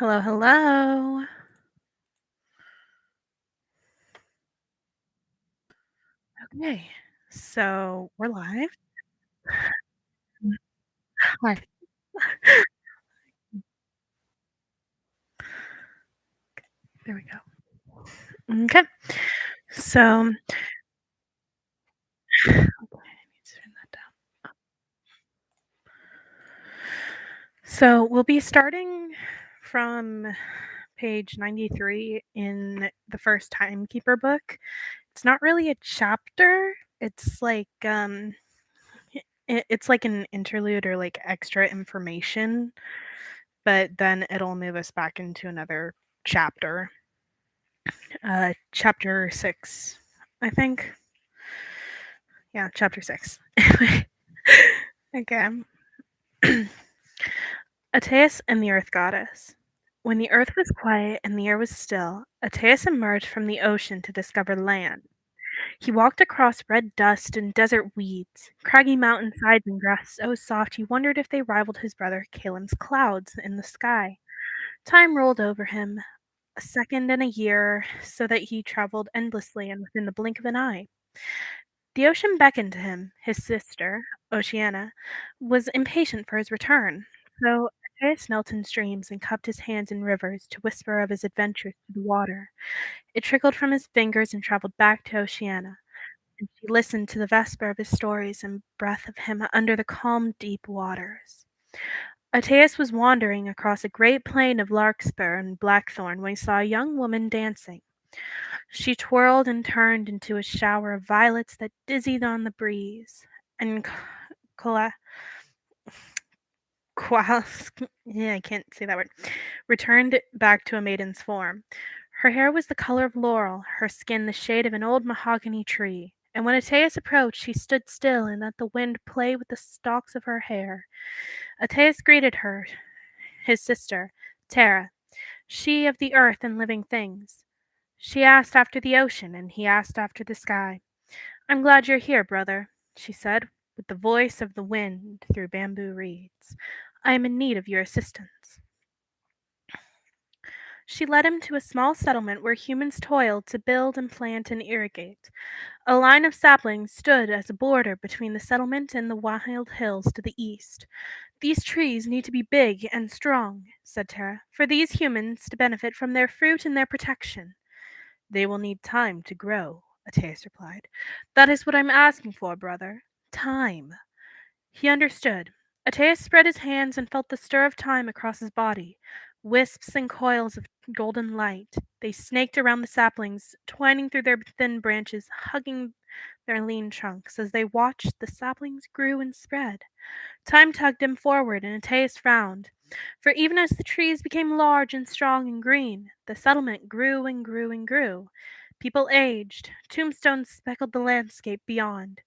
Hello, hello. Okay, so we're live. Mm, Hi. There we go. Okay, so okay, I need to turn that down. So we'll be starting from page 93 in the first Timekeeper book. It's not really a chapter. It's like it's like an interlude or like extra information, but then it'll move us back into another chapter. Chapter 6, I think. Yeah, chapter 6. Okay. Ateus and the Earth Goddess. When the earth was quiet and the air was still, Ateus emerged from the ocean to discover land. He walked across red dust and desert weeds, craggy mountainsides and grass so soft he wondered if they rivaled his brother Calem's clouds in the sky. Time rolled over him, a second and a year, so that he traveled endlessly and within the blink of an eye. The ocean beckoned to him. His sister, Oceana, was impatient for his return, so Atreus knelt in streams and cupped his hands in rivers to whisper of his adventures to the water. It trickled from his fingers and traveled back to Oceana, and she listened to the vesper of his stories and breath of him under the calm, deep waters. Ateus was wandering across a great plain of larkspur and blackthorn when he saw a young woman dancing. She twirled and turned into a shower of violets that dizzied on the breeze, and Kola yeah, I can't say that word, returned back to a maiden's form. Her hair was the color of laurel, her skin the shade of an old mahogany tree, and when Ateus approached, she stood still and let the wind play with the stalks of her hair. Ateus greeted her, his sister, Tara, she of the earth and living things. She asked after the ocean, and he asked after the sky. I'm glad you're here, brother, she said, with the voice of the wind through bamboo reeds. I am in need of your assistance. She led him to a small settlement where humans toiled to build and plant and irrigate. A line of saplings stood as a border between the settlement and the wild hills to the east. These trees need to be big and strong, said Tara, for these humans to benefit from their fruit and their protection. They will need time to grow, Ateus replied. That is what I'm asking for, brother. Time. He understood. Ateus spread his hands and felt the stir of time across his body. Wisps and coils of golden light. They snaked around the saplings, twining through their thin branches, hugging their lean trunks. As they watched, the saplings grew and spread. Time tugged him forward, and Ateus frowned. For even as the trees became large and strong and green, the settlement grew and grew and grew. People aged. Tombstones speckled the landscape beyond.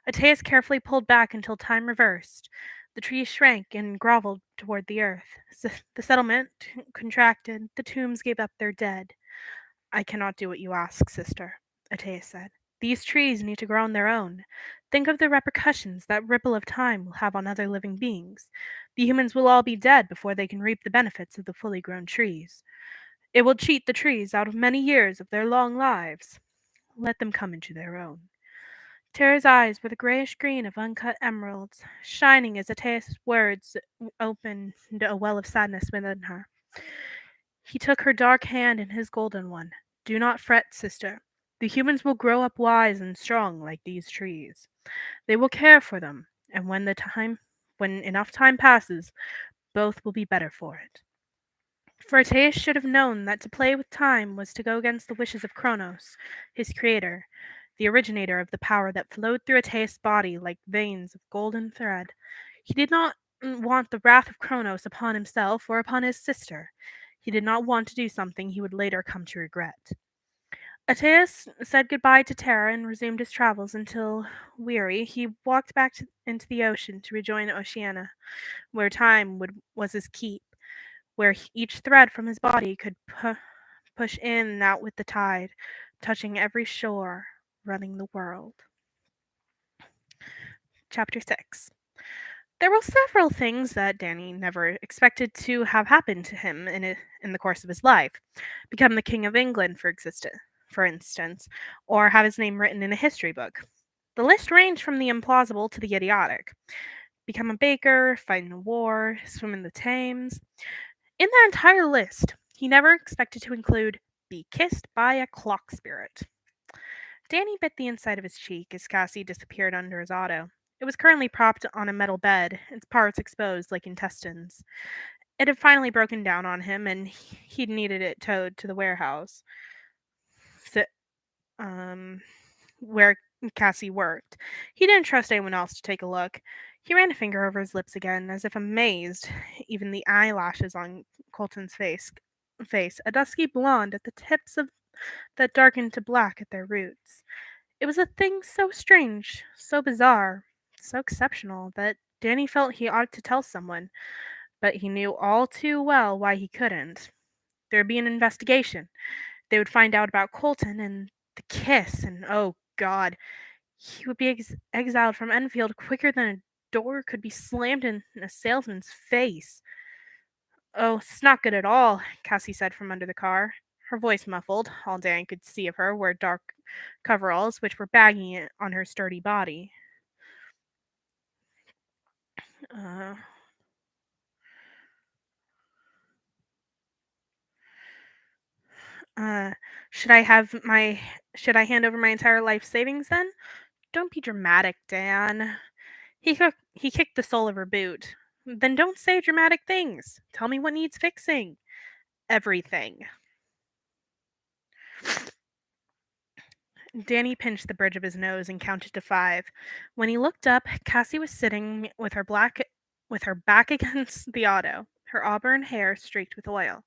Ateus carefully pulled back until time reversed. The trees shrank and groveled toward the earth. The settlement contracted. The tombs gave up their dead. I cannot do what you ask, sister, Ateus said. These trees need to grow on their own. Think of the repercussions that ripple of time will have on other living beings. The humans will all be dead before they can reap the benefits of the fully grown trees. It will cheat the trees out of many years of their long lives. Let them come into their own. Tara's eyes were the grayish green of uncut emeralds, shining as Ateus' words opened a well of sadness within her. He took her dark hand in his golden one. Do not fret, sister. The humans will grow up wise and strong like these trees. They will care for them, and when enough time passes, both will be better for it. For Ateus should have known that to play with time was to go against the wishes of Kronos, his creator, the originator of the power that flowed through Ateus' body like veins of golden thread. He did not want the wrath of Kronos upon himself or upon his sister. He did not want to do something he would later come to regret. Ateus said goodbye to Terra and resumed his travels until, weary, he walked back into the ocean to rejoin Oceana, where was his keep, where each thread from his body could push in and out with the tide, touching every shore, running the world. Chapter 6. There were several things that Danny never expected to have happened to him in the course of his life. Become the King of England, for instance, or have his name written in a history book. The list ranged from the implausible to the idiotic. Become a baker, fight in a war, swim in the Thames. In that entire list, he never expected to include be kissed by a clock spirit. Danny bit the inside of his cheek as Cassie disappeared under his auto. It was currently propped on a metal bed, its parts exposed like intestines. It had finally broken down on him, and he'd needed it towed to the warehouse si- um, where Cassie worked. He didn't trust anyone else to take a look. He ran a finger over his lips again, as if amazed. Even the eyelashes on Colton's face, a dusky blonde at the tips of that darkened to black at their roots. It was a thing so strange, so bizarre, so exceptional that Danny felt he ought to tell someone, but he knew all too well why he couldn't. There'd be an investigation. They would find out about Colton and the kiss, and oh God, he would be exiled from Enfield quicker than a door could be slammed in a salesman's face. Oh, it's not good at all, Cassie said from under the car. Her voice muffled. All Dan could see of her were dark coveralls, which were baggy on her sturdy body. Uh, uh, should I have my should I hand over my entire life savings then? Don't be dramatic, Dan. He kicked the sole of her boot. Then don't say dramatic things. Tell me what needs fixing. Everything. Danny pinched the bridge of his nose and counted to 5. When he looked up, Cassie was sitting with her back against the auto, her auburn hair streaked with oil.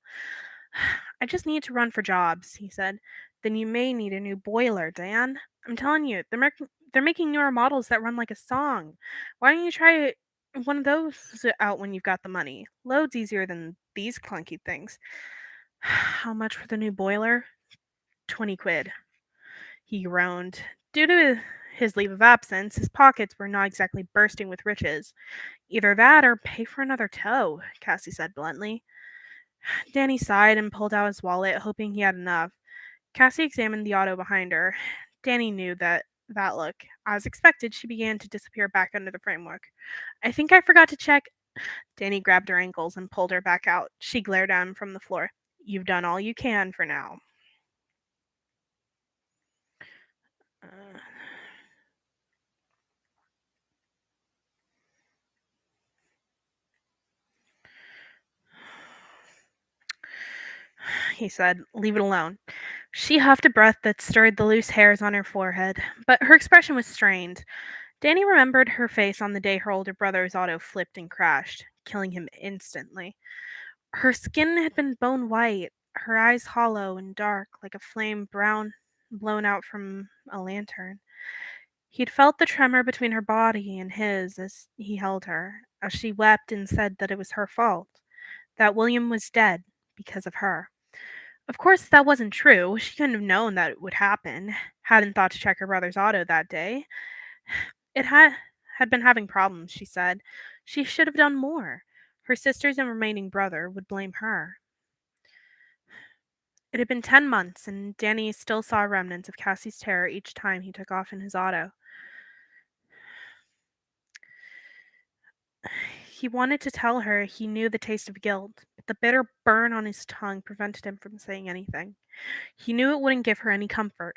I just need to run for jobs, he said. Then you may need a new boiler, Dan. I'm telling you, they're making newer models that run like a song. Why don't you try one of those out when you've got the money? Loads easier than these clunky things. How much for the new boiler? 20 quid. He groaned. Due to his leave of absence, his pockets were not exactly bursting with riches. Either that or pay for another tow, Cassie said bluntly. Danny sighed and pulled out his wallet, hoping he had enough. Cassie examined the auto behind her. Danny knew that look. As expected, she began to disappear back under the framework. I think I forgot to check. Danny grabbed her ankles and pulled her back out. She glared at him from the floor. You've done all you can for now. Uh, he said, leave it alone. She huffed a breath that stirred the loose hairs on her forehead, but her expression was strained. Danny remembered her face on the day her older brother's auto flipped and crashed, killing him instantly. Her skin had been bone white, her eyes hollow and dark like a flame brown blown out from a lantern. He'd felt the tremor between her body and his as he held her, as she wept and said that it was her fault, that William was dead because of her. Of course, that wasn't true. She couldn't have known that it would happen. Hadn't thought to check her brother's auto that day. It had been having problems, she said. She should have done more. Her sisters and remaining brother would blame her. It had been 10 months, and Danny still saw remnants of Cassie's terror each time he took off in his auto. He wanted to tell her he knew the taste of guilt, but the bitter burn on his tongue prevented him from saying anything. He knew it wouldn't give her any comfort.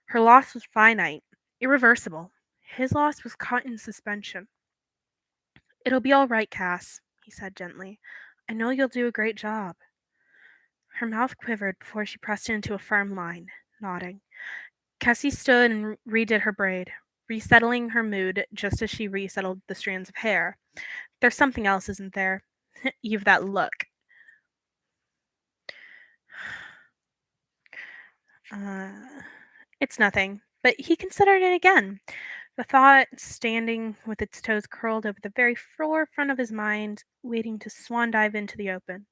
Her loss was finite, irreversible. His loss was caught in suspension. It'll be all right, Cass, he said gently. I know you'll do a great job. Her mouth quivered before she pressed it into a firm line, nodding. Cassie stood and redid her braid, resettling her mood just as she resettled the strands of hair. There's something else, isn't there? You've that look. Uh, it's nothing. But he considered it again. The thought standing with its toes curled over the very forefront of his mind, waiting to swan dive into the open.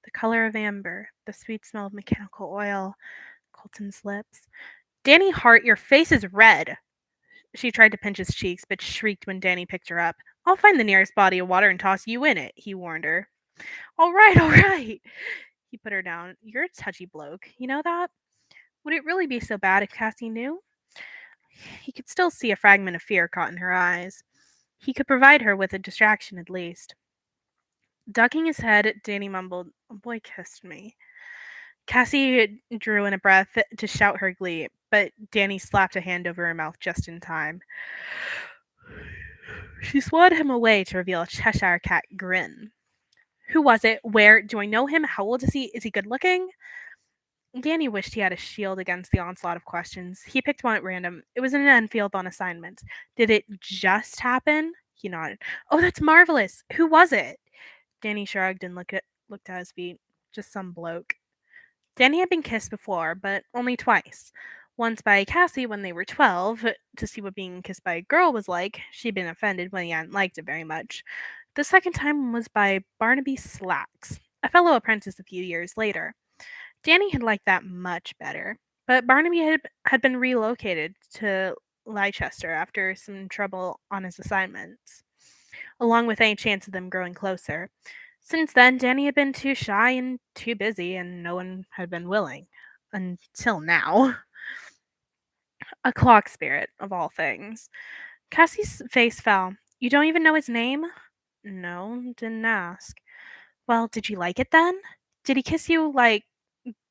The color of amber, the sweet smell of mechanical oil, Colton's lips. Danny Hart, your face is red. She tried to pinch his cheeks, but shrieked when Danny picked her up. I'll find the nearest body of water and toss you in it, he warned her. All right, all right. He put her down. You're a touchy bloke. You know that? Would it really be so bad if Cassie knew? He could still see a fragment of fear caught in her eyes. He could provide her with a distraction at least. Ducking his head, Danny mumbled, A boy kissed me. Cassie drew in a breath to shout her glee, but Danny slapped a hand over her mouth just in time. She swatted him away to reveal a Cheshire cat grin. Who was it? Where? Do I know him? How old is he? Is he good looking? Danny wished he had a shield against the onslaught of questions. He picked one at random. It was in Enfield on assignment. Did it just happen? He nodded. Oh, that's marvelous. Who was it? Danny shrugged and looked at his feet. Just some bloke. Danny had been kissed before, but only twice. Once by Cassie when they were 12, to see what being kissed by a girl was like. She'd been offended when he hadn't liked it very much. The second time was by Barnaby Slacks, a fellow apprentice a few years later. Danny had liked that much better, but Barnaby had been relocated to Leicester after some trouble on his assignments, along with any chance of them growing closer. Since then, Danny had been too shy and too busy, and no one had been willing. Until now. A clock spirit, of all things. Cassie's face fell. You don't even know his name? No, didn't ask. Well, did you like it then? Did he kiss you like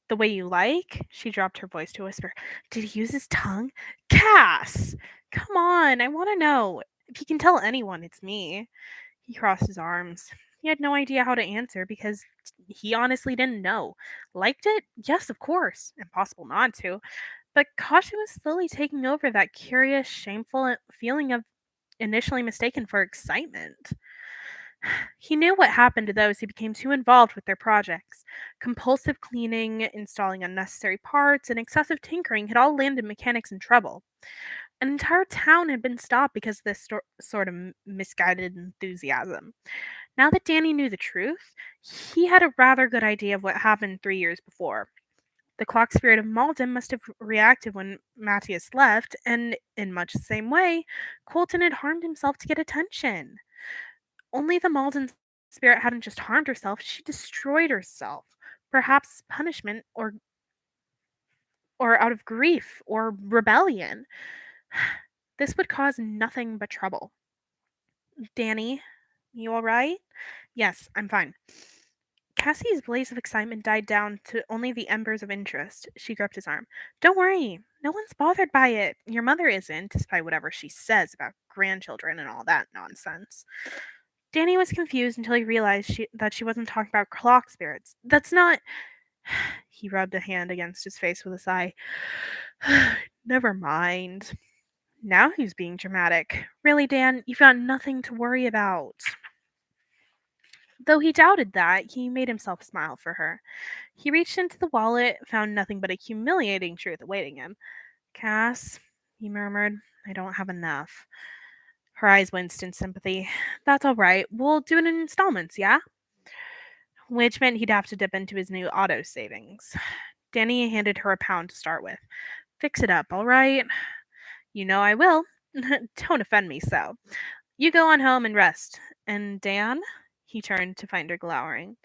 the way you like? She dropped her voice to a whisper. Did he use his tongue? Cass! Come on, I want to know. If he can tell anyone, it's me. He crossed his arms. He had no idea how to answer because he honestly didn't know. Liked it? Yes, of course. Impossible not to. But caution was slowly taking over that curious, shameful feeling of initially mistaken for excitement. He knew what happened to those who became too involved with their projects. Compulsive cleaning, installing unnecessary parts, and excessive tinkering had all landed mechanics in trouble. An entire town had been stopped because of this sort of misguided enthusiasm. Now that Danny knew the truth, he had a rather good idea of what happened 3 years before. The clock spirit of Malden must have reacted when Matthias left, and in much the same way, Colton had harmed himself to get attention. Only the Malden spirit hadn't just harmed herself, she destroyed herself. Perhaps punishment or out of grief or rebellion. This would cause nothing but trouble. Danny, you all right? Yes, I'm fine. Cassie's blaze of excitement died down to only the embers of interest. She gripped his arm. Don't worry. No one's bothered by it. Your mother isn't, despite whatever she says about grandchildren and all that nonsense. Danny was confused until he realized that she wasn't talking about clock spirits. That's not. He rubbed a hand against his face with a sigh. Never mind. Now he's being dramatic. Really, Dan, you've got nothing to worry about. Though he doubted that, he made himself smile for her. He reached into the wallet, found nothing but a humiliating truth awaiting him. Cass, he murmured, I don't have enough. Her eyes winced in sympathy. That's all right. We'll do it in installments, yeah? Which meant he'd have to dip into his new auto savings. Danny handed her £1 to start with. Fix it up, all right? You know I will. Don't offend me so. You go on home and rest. And Dan? He turned to find her glowering.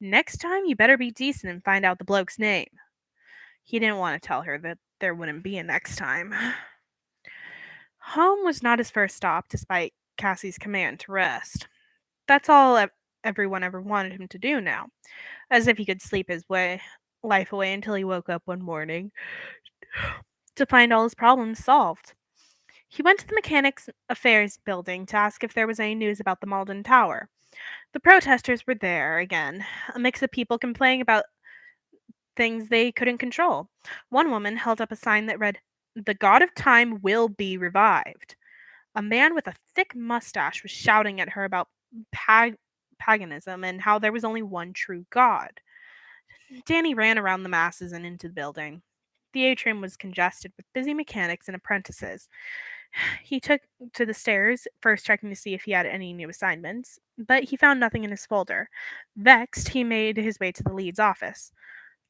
Next time you better be decent and find out the bloke's name. He didn't want to tell her that there wouldn't be a next time. Home was not his first stop, despite Cassie's command to rest. That's all everyone ever wanted him to do now, as if he could sleep his life away until he woke up one morning to find all his problems solved. He went to the Mechanics Affairs building to ask if there was any news about the Malden Tower. The protesters were there again, a mix of people complaining about things they couldn't control. One woman held up a sign that read, The God of Time will be revived. A man with a thick mustache was shouting at her about paganism and how there was only one true God. Danny ran around the masses and into the building. The atrium was congested with busy mechanics and apprentices. He took to the stairs, first checking to see if he had any new assignments, but he found nothing in his folder. Vexed, he made his way to the lead's office.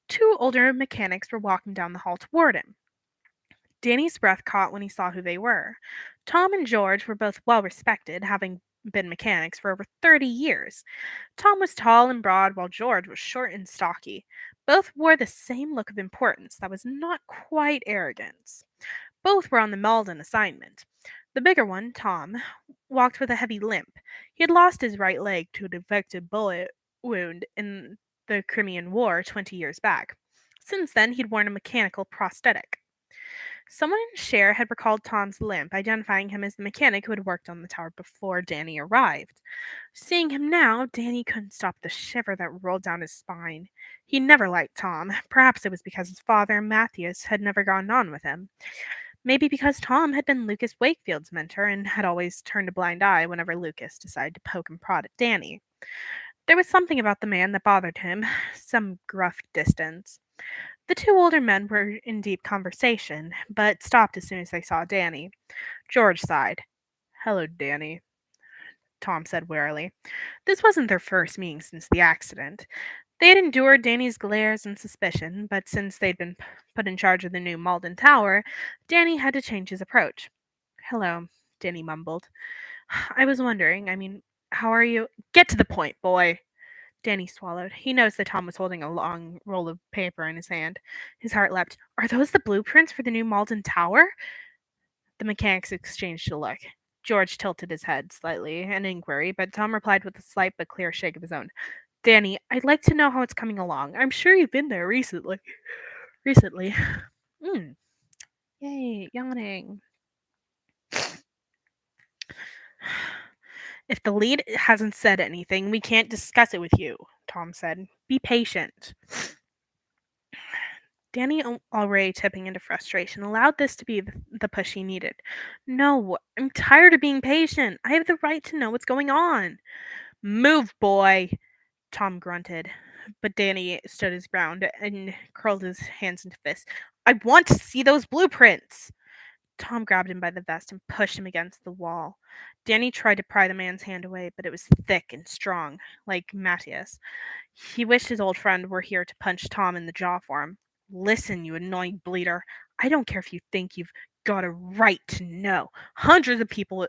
Two older mechanics were walking down the hall toward him. Danny's breath caught when he saw who they were. Tom and George were both well respected, having been mechanics for over 30 years. Tom was tall and broad, while George was short and stocky. Both wore the same look of importance that was not quite arrogance. Both were on the Malden assignment. The bigger one, Tom, walked with a heavy limp. He had lost his right leg to a defective bullet wound in the Crimean War 20 years back. Since then, he'd worn a mechanical prosthetic. Someone in Share had recalled Tom's limp, identifying him as the mechanic who had worked on the tower before Danny arrived. Seeing him now, Danny couldn't stop the shiver that rolled down his spine. He never liked Tom. Perhaps it was because his father, Matthias, had never gotten on with him. Maybe because Tom had been Lucas Wakefield's mentor and had always turned a blind eye whenever Lucas decided to poke and prod at Danny. There was something about the man that bothered him, some gruff distance. The two older men were in deep conversation, but stopped as soon as they saw Danny. George sighed. "Hello, Danny," Tom said wearily. This wasn't their first meeting since the accident. They had endured Danny's glares and suspicion, but since they'd been put in charge of the new Malden Tower, Danny had to change his approach. "Hello," Danny mumbled. "I was wondering, how are you?" "Get to the point, boy." Danny swallowed. He noticed that Tom was holding a long roll of paper in his hand. His heart leapt. "Are those the blueprints for the new Malden Tower?" The mechanics exchanged a look. George tilted his head slightly in inquiry, but Tom replied with a slight but clear shake of his own. "Danny, I'd like to know how it's coming along. I'm sure you've been there recently." Recently. Hmm. Yay, yawning. "If the lead hasn't said anything, we can't discuss it with you," Tom said. "Be patient." Danny, already tipping into frustration, allowed this to be the push he needed. "No, I'm tired of being patient. I have the right to know what's going on." "Move, boy," Tom grunted. But Danny stood his ground and curled his hands into fists. "I want to see those blueprints." Tom grabbed him by the vest and pushed him against the wall. Danny tried to pry the man's hand away, but it was thick and strong, like Matthias. He wished his old friend were here to punch Tom in the jaw for him. "Listen, you annoying bleeder. I don't care if you think you've got a right to know. Hundreds of people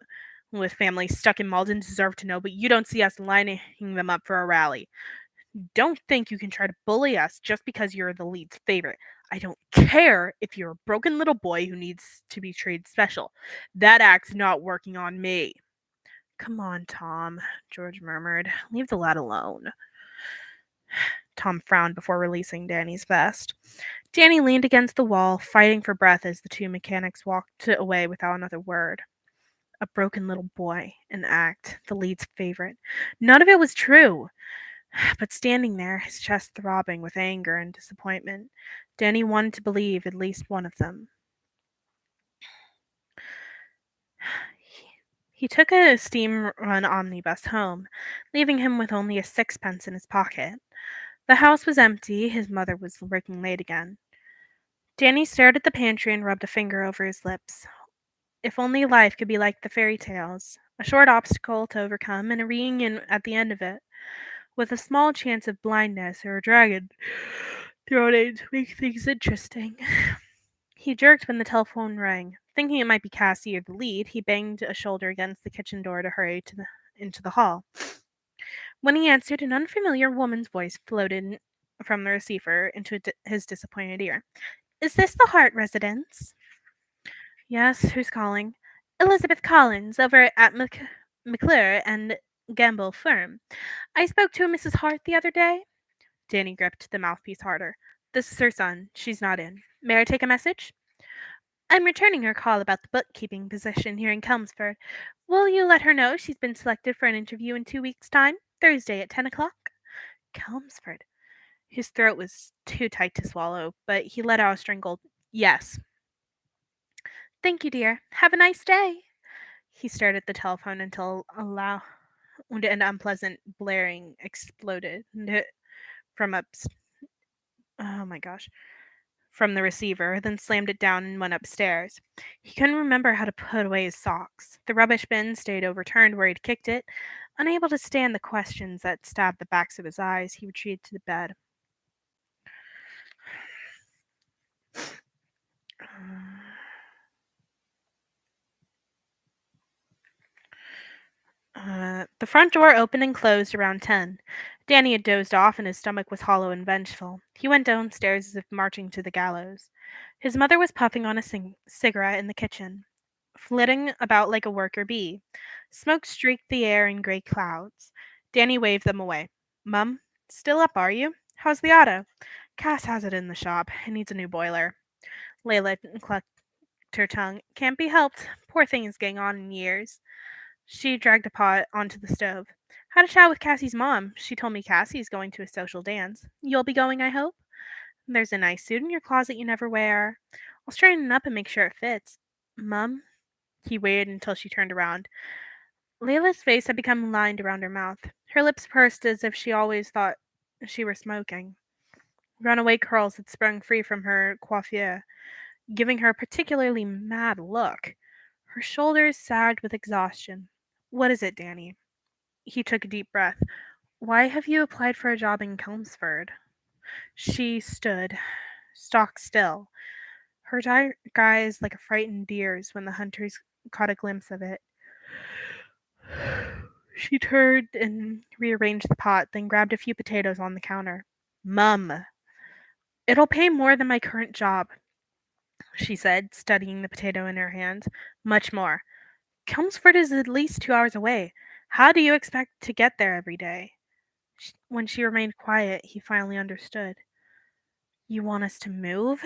with families stuck in Malden deserve to know, but you don't see us lining them up for a rally. Don't think you can try to bully us just because you're the lead's favorite. I don't care if you're a broken little boy who needs to be treated special. That act's not working on me." "Come on, Tom," George murmured. "Leave the lad alone." Tom frowned before releasing Danny's vest. Danny leaned against the wall, fighting for breath as the two mechanics walked away without another word. A broken little boy, an act, the lead's favorite. None of it was true. But standing there, his chest throbbing with anger and disappointment, Danny wanted to believe at least one of them. He took a steam run omnibus home, leaving him with only a sixpence in his pocket. The house was empty, his mother was working late again. Danny stared at the pantry and rubbed a finger over his lips. If only life could be like the fairy tales, a short obstacle to overcome and a reunion at the end of it, with a small chance of blindness or a dragon thrown in to make things interesting. He jerked when the telephone rang. Thinking it might be Cassie or the lead, he banged a shoulder against the kitchen door to hurry into the hall. When he answered, an unfamiliar woman's voice floated from the receiver into his disappointed ear. "Is this the Hart residence?" "Yes, who's calling?" "Elizabeth Collins, over at McClure and Gamble firm. I spoke to a Mrs. Hart the other day." Danny gripped the mouthpiece harder. "This is her son. She's not in. May I take a message?" "I'm returning her call about the bookkeeping position here in Chelmsford. Will you let her know she's been selected for an interview in 2 weeks' time, Thursday at 10 o'clock?" Chelmsford. His throat was too tight to swallow, but he let out a strangled "Yes." "Thank you, dear. Have a nice day." He stared at the telephone until a loud and unpleasant blaring exploded from up. Oh my gosh. From the receiver, then slammed it down and went upstairs. He couldn't remember how to put away his socks. The rubbish bin stayed overturned where he'd kicked it. Unable to stand the questions that stabbed the backs of his eyes, he retreated to the bed. The front door opened and closed around 10. Danny had dozed off and his stomach was hollow and vengeful. He went downstairs as if marching to the gallows. His mother was puffing on a cigarette in the kitchen, flitting about like a worker bee. Smoke streaked the air in gray clouds. Danny waved them away. Mum, still up, are you? How's the auto? Cass has it in the shop. It needs a new boiler. Layla clucked her tongue. Can't be helped. Poor thing is getting on in years. She dragged a pot onto the stove. Had a chat with Cassie's mom. She told me Cassie's going to a social dance. You'll be going, I hope? There's a nice suit in your closet you never wear. I'll straighten it up and make sure it fits. Mum? He waited until she turned around. Layla's face had become lined around her mouth. Her lips pursed as if she always thought she were smoking. Runaway curls had sprung free from her coiffure, giving her a particularly mad look. Her shoulders sagged with exhaustion. What is it, Danny? He took a deep breath. Why have you applied for a job in Chelmsford? She stood, stock still, her dark eyes like a frightened deer's when the hunters caught a glimpse of it. She turned and rearranged the pot, then grabbed a few potatoes on the counter. Mum, it'll pay more than my current job, she said, studying the potato in her hand. Much more. Chelmsford is at least 2 hours away. How do you expect to get there every day? When she remained quiet, he finally understood. You want us to move?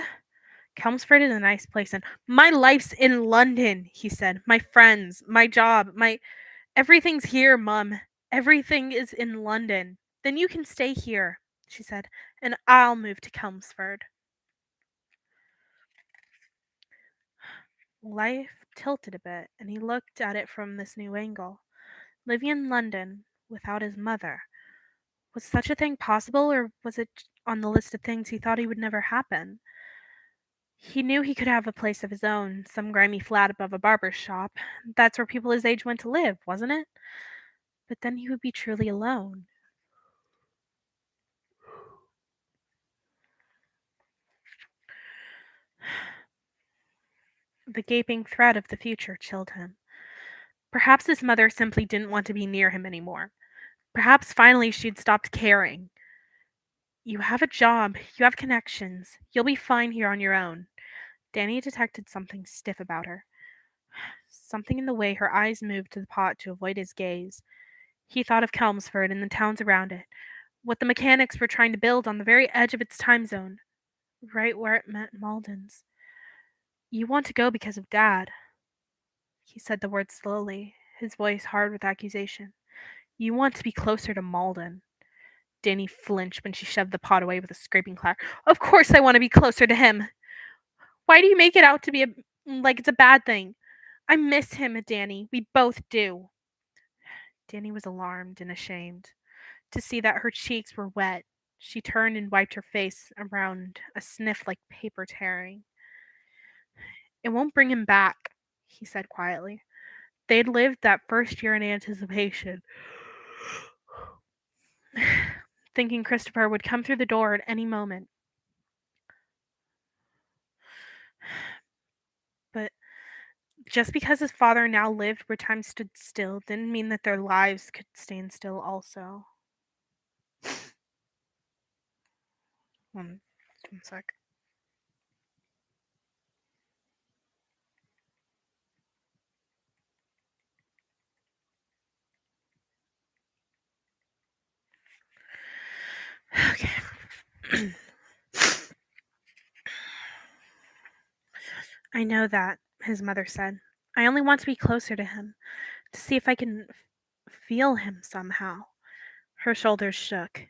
Chelmsford is a nice place, and my life's in London, he said. My friends, my job, my everything's here, Mum. Everything is in London. Then you can stay here, she said, and I'll move to Chelmsford. Life tilted a bit, and he looked at it from this new angle. Living in London without his mother. Was such a thing possible, or was it on the list of things he thought he would never happen? He knew he could have a place of his own, some grimy flat above a barber's shop. That's where people his age went to live, wasn't it? But then he would be truly alone. The gaping threat of the future chilled him. Perhaps his mother simply didn't want to be near him anymore. Perhaps finally she'd stopped caring. You have a job, you have connections. You'll be fine here on your own. Danny detected something stiff about her. Something in the way her eyes moved to the pot to avoid his gaze. He thought of Chelmsford and the towns around it, what the mechanics were trying to build on the very edge of its time zone, right where it met Malden's. You want to go because of Dad. He said the words slowly, his voice hard with accusation. You want to be closer to Malden. Danny flinched when she shoved the pot away with a scraping clatter. Of course I want to be closer to him. Why do you make it out to be like it's a bad thing? I miss him, Danny. We both do. Danny was alarmed and ashamed to see that her cheeks were wet. She turned and wiped her face around a sniff like paper tearing. It won't bring him back, he said quietly. They'd lived that first year in anticipation, thinking Christopher would come through the door at any moment. But just because his father now lived where time stood still didn't mean that their lives could stand still also. One sec. Okay. I know that, his mother said. I only want to be closer to him, to see if I can feel him somehow. Her shoulders shook.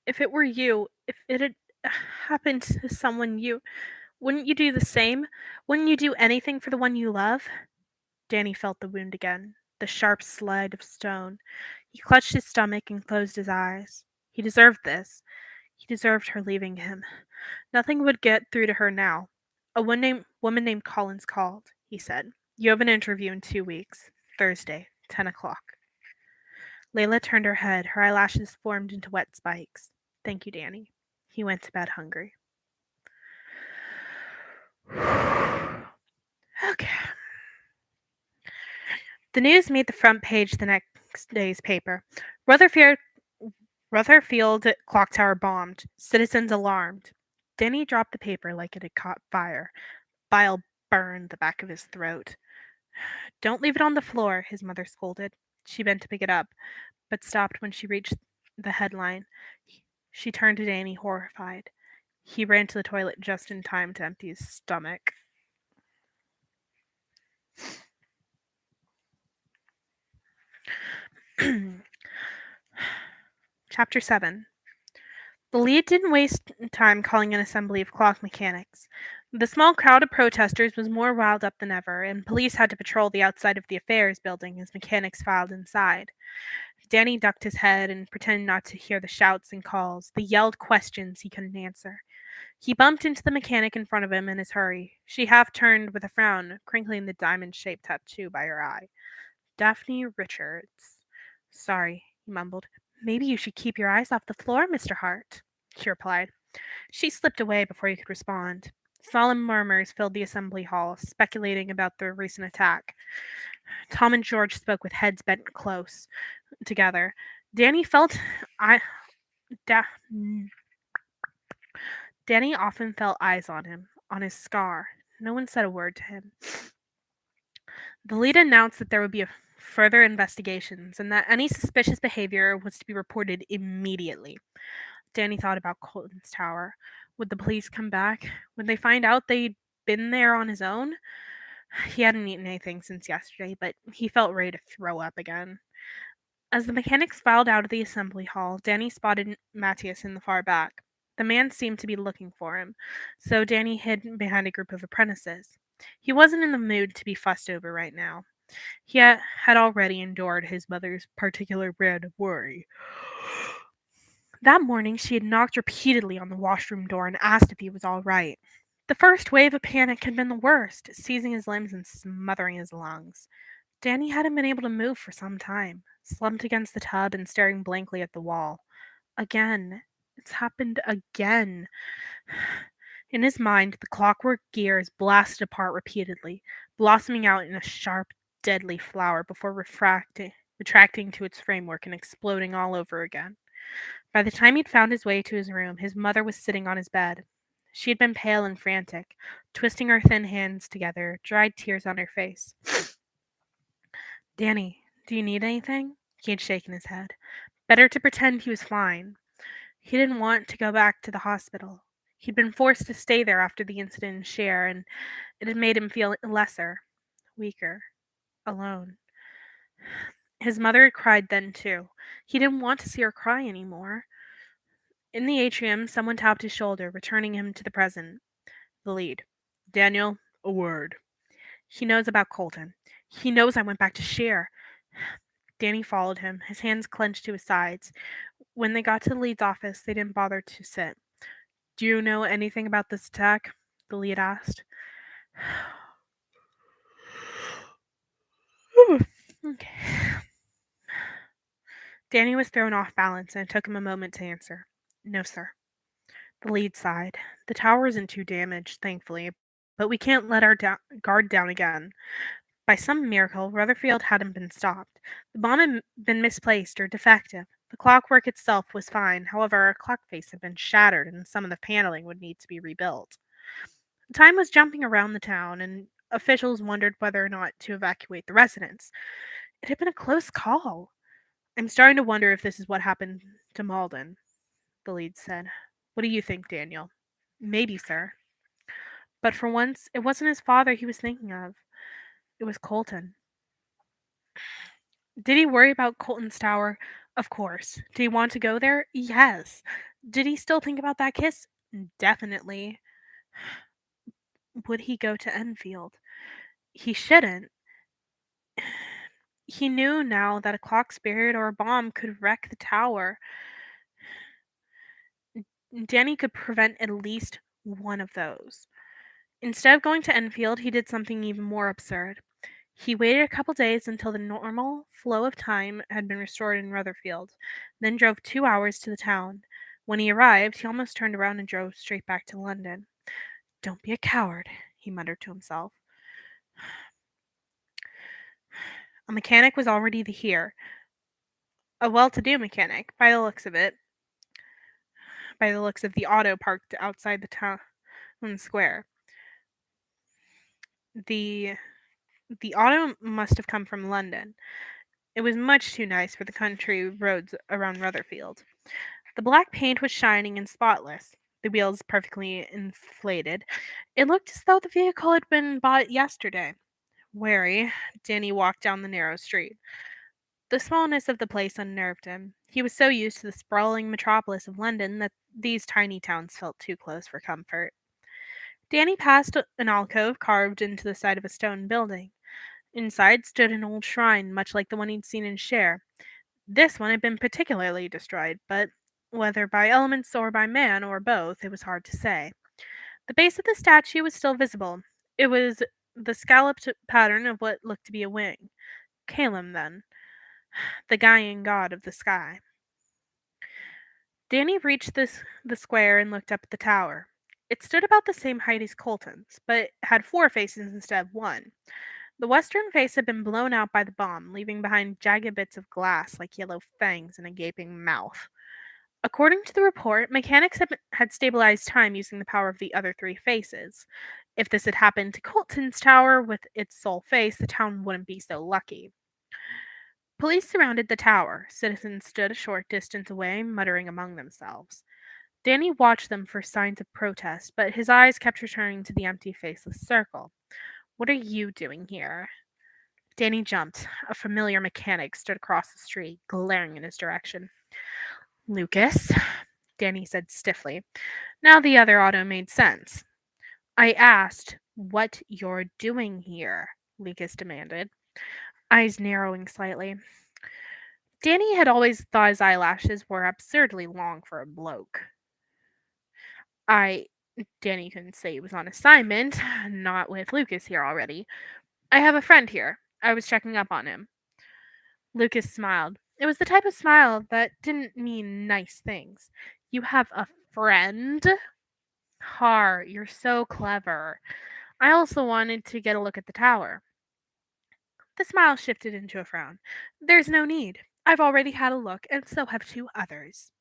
If it were you, if it had happened to someone you, wouldn't you do the same? Wouldn't you do anything for the one you love? Danny felt the wound again, the sharp slide of stone. He clutched his stomach and closed his eyes. He deserved this. He deserved her leaving him. Nothing would get through to her now. A woman named Collins called, he said. You have an interview in 2 weeks. Thursday, 10 o'clock. Layla turned her head. Her eyelashes formed into wet spikes. Thank you, Danny. He went to bed hungry. Okay. The news made the front page the next next day's paper. Rutherford, Rutherfield clock tower bombed. Citizens alarmed. Danny dropped the paper like it had caught fire. Bile burned the back of his throat. Don't leave it on the floor, his mother scolded. She bent to pick it up, but stopped when she reached the headline. She turned to Danny, horrified. He ran to the toilet just in time to empty his stomach. Chapter 7. The lead didn't waste time calling an assembly of clock mechanics. The small crowd of protesters was more riled up than ever, and police had to patrol the outside of the affairs building as mechanics filed inside. Danny ducked his head and pretended not to hear the shouts and calls, the yelled questions he couldn't answer. He bumped into the mechanic in front of him in his hurry. She half turned with a frown, crinkling the diamond-shaped tattoo by her eye. Daphne Richards. Sorry, he mumbled. Maybe you should keep your eyes off the floor, Mr. Hart, she replied. She slipped away before he could respond. Solemn murmurs filled the assembly hall, speculating about the recent attack. Tom and George spoke with heads bent close together. Danny felt I da, Danny often felt eyes on him, on his scar. No one said a word to him. The lead announced that there would be further investigations and that any suspicious behavior was to be reported immediately. Danny thought about Colton's tower. Would the police come back? Would they find out they'd been there on his own? He hadn't eaten anything since yesterday, but he felt ready to throw up again. As the mechanics filed out of the assembly hall, Danny spotted Matthias in the far back. The man seemed to be looking for him, so Danny hid behind a group of apprentices. He wasn't in the mood to be fussed over right now. He had already endured his mother's particular brand of worry. That morning, she had knocked repeatedly on the washroom door and asked if he was all right. The first wave of panic had been the worst, seizing his limbs and smothering his lungs. Danny hadn't been able to move for some time, slumped against the tub and staring blankly at the wall. Again. It's happened again. In his mind, the clockwork gears blasted apart repeatedly, blossoming out in a sharp, deadly flower before retracting to its framework and exploding all over again. By the time he'd found his way to his room, his mother was sitting on his bed. She had been pale and frantic, twisting her thin hands together, dried tears on her face. Danny, do you need anything? He had shaken his head. Better to pretend he was fine. He didn't want to go back to the hospital. He'd been forced to stay there after the incident in Cher, and it had made him feel lesser, weaker, alone. His mother had cried then, too. He didn't want to see her cry anymore. In the atrium, someone tapped his shoulder, returning him to the present. The lead. Daniel, a word. He knows about Colton. He knows I went back to Cher. Danny followed him, his hands clenched to his sides. When they got to the lead's office, they didn't bother to sit. Do you know anything about this attack? The lead asked. Okay. Danny was thrown off balance, and it took him a moment to answer. No, sir. The lead sighed. The tower isn't too damaged, thankfully, but we can't let our guard down again. By some miracle, Rutherfield hadn't been stopped. The bomb had been misplaced or defective. The clockwork itself was fine, however, our clock face had been shattered and some of the paneling would need to be rebuilt. Time was jumping around the town, and officials wondered whether or not to evacuate the residents. It had been a close call. I'm starting to wonder if this is what happened to Malden, the lead said. What do you think, Daniel? Maybe, sir. But for once, it wasn't his father he was thinking of. It was Colton. Did he worry about Colton's tower? Of course. Did he want to go there? Yes. Did he still think about that kiss? Definitely. Would he go to Enfield? He shouldn't. He knew now that a clock spirit or a bomb could wreck the tower. Danny could prevent at least one of those. Instead of going to Enfield, he did something even more absurd. He waited a couple days until the normal flow of time had been restored in Rutherfield, then drove 2 hours to the town. When he arrived, he almost turned around and drove straight back to London. Don't be a coward, he muttered to himself. A mechanic was already here. A well-to-do mechanic, by the looks of the auto parked outside the town square. The the auto must have come from London. It was much too nice for the country roads around Rutherfield. The black paint was shining and spotless, the wheels perfectly inflated. It looked as though the vehicle had been bought yesterday. Wary, Danny walked down the narrow street. The smallness of the place unnerved him. He was so used to the sprawling metropolis of London that these tiny towns felt too close for comfort. Danny passed an alcove carved into the side of a stone building. Inside stood an old shrine, much like the one he'd seen in Share. This one had been particularly destroyed, but whether by elements or by man or both, it was hard to say. The base of the statue was still visible. It was the scalloped pattern of what looked to be a wing. Calum, then, the Gaian god of the sky. Danny reached the square and looked up at the tower. It stood about the same height as Colton's, but had four faces instead of one. The western face had been blown out by the bomb, leaving behind jagged bits of glass like yellow fangs and a gaping mouth. According to the report, mechanics had stabilized time using the power of the other three faces. If this had happened to Colton's tower with its sole face, the town wouldn't be so lucky. Police surrounded the tower. Citizens stood a short distance away, muttering among themselves. Danny watched them for signs of protest, but his eyes kept returning to the empty, faceless circle. What are you doing here? Danny jumped. A familiar mechanic stood across the street, glaring in his direction. Lucas, Danny said stiffly. Now the other auto made sense. I asked what you're doing here, Lucas demanded, eyes narrowing slightly. Danny had always thought his eyelashes were absurdly long for a bloke. I Danny couldn't say he was on assignment, not with Lucas here already. I have a friend here. I was checking up on him. Lucas smiled. It was the type of smile that didn't mean nice things. You have a friend? Har, you're so clever. I also wanted to get a look at the tower. The smile shifted into a frown. There's no need. I've already had a look, and so have two others.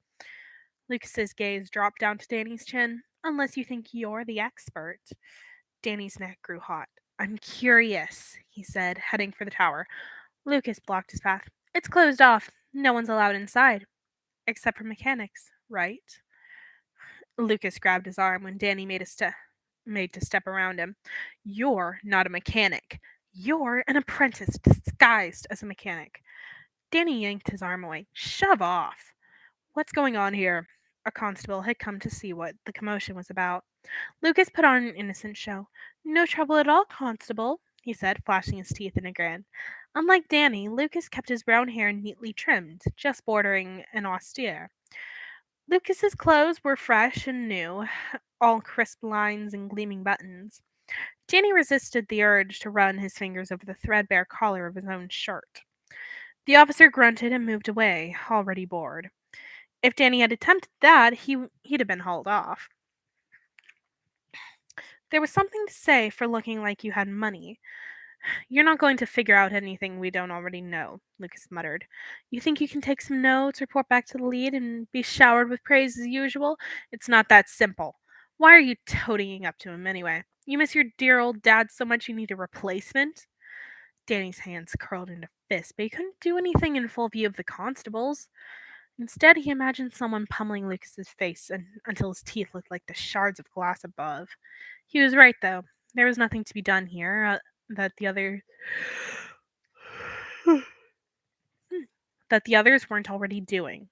Lucas's gaze dropped down to Danny's chin. Unless you think you're the expert. Danny's neck grew hot. I'm curious, he said, heading for the tower. Lucas blocked his path. It's closed off. No one's allowed inside. Except for mechanics, right? Lucas grabbed his arm when Danny made to step around him. You're not a mechanic. You're an apprentice disguised as a mechanic. Danny yanked his arm away. Shove off. What's going on here? A constable had come to see what the commotion was about. Lucas put on an innocent show. No trouble at all, constable, he said, flashing his teeth in a grin. Unlike Danny, Lucas kept his brown hair neatly trimmed, just bordering an austere. Lucas's clothes were fresh and new, all crisp lines and gleaming buttons. Danny resisted the urge to run his fingers over the threadbare collar of his own shirt. The officer grunted and moved away, already bored. If Danny had attempted that, he'd have been hauled off. There was something to say for looking like you had money. You're not going to figure out anything we don't already know, Lucas muttered. You think you can take some notes, report back to the lead, and be showered with praise as usual? It's not that simple. Why are you toadying up to him anyway? You miss your dear old dad so much you need a replacement? Danny's hands curled into fists, but he couldn't do anything in full view of the constables. Instead, he imagined someone pummeling Lucas's face until his teeth looked like the shards of glass above. He was right, though. There was nothing to be done here that the other that the others weren't already doing.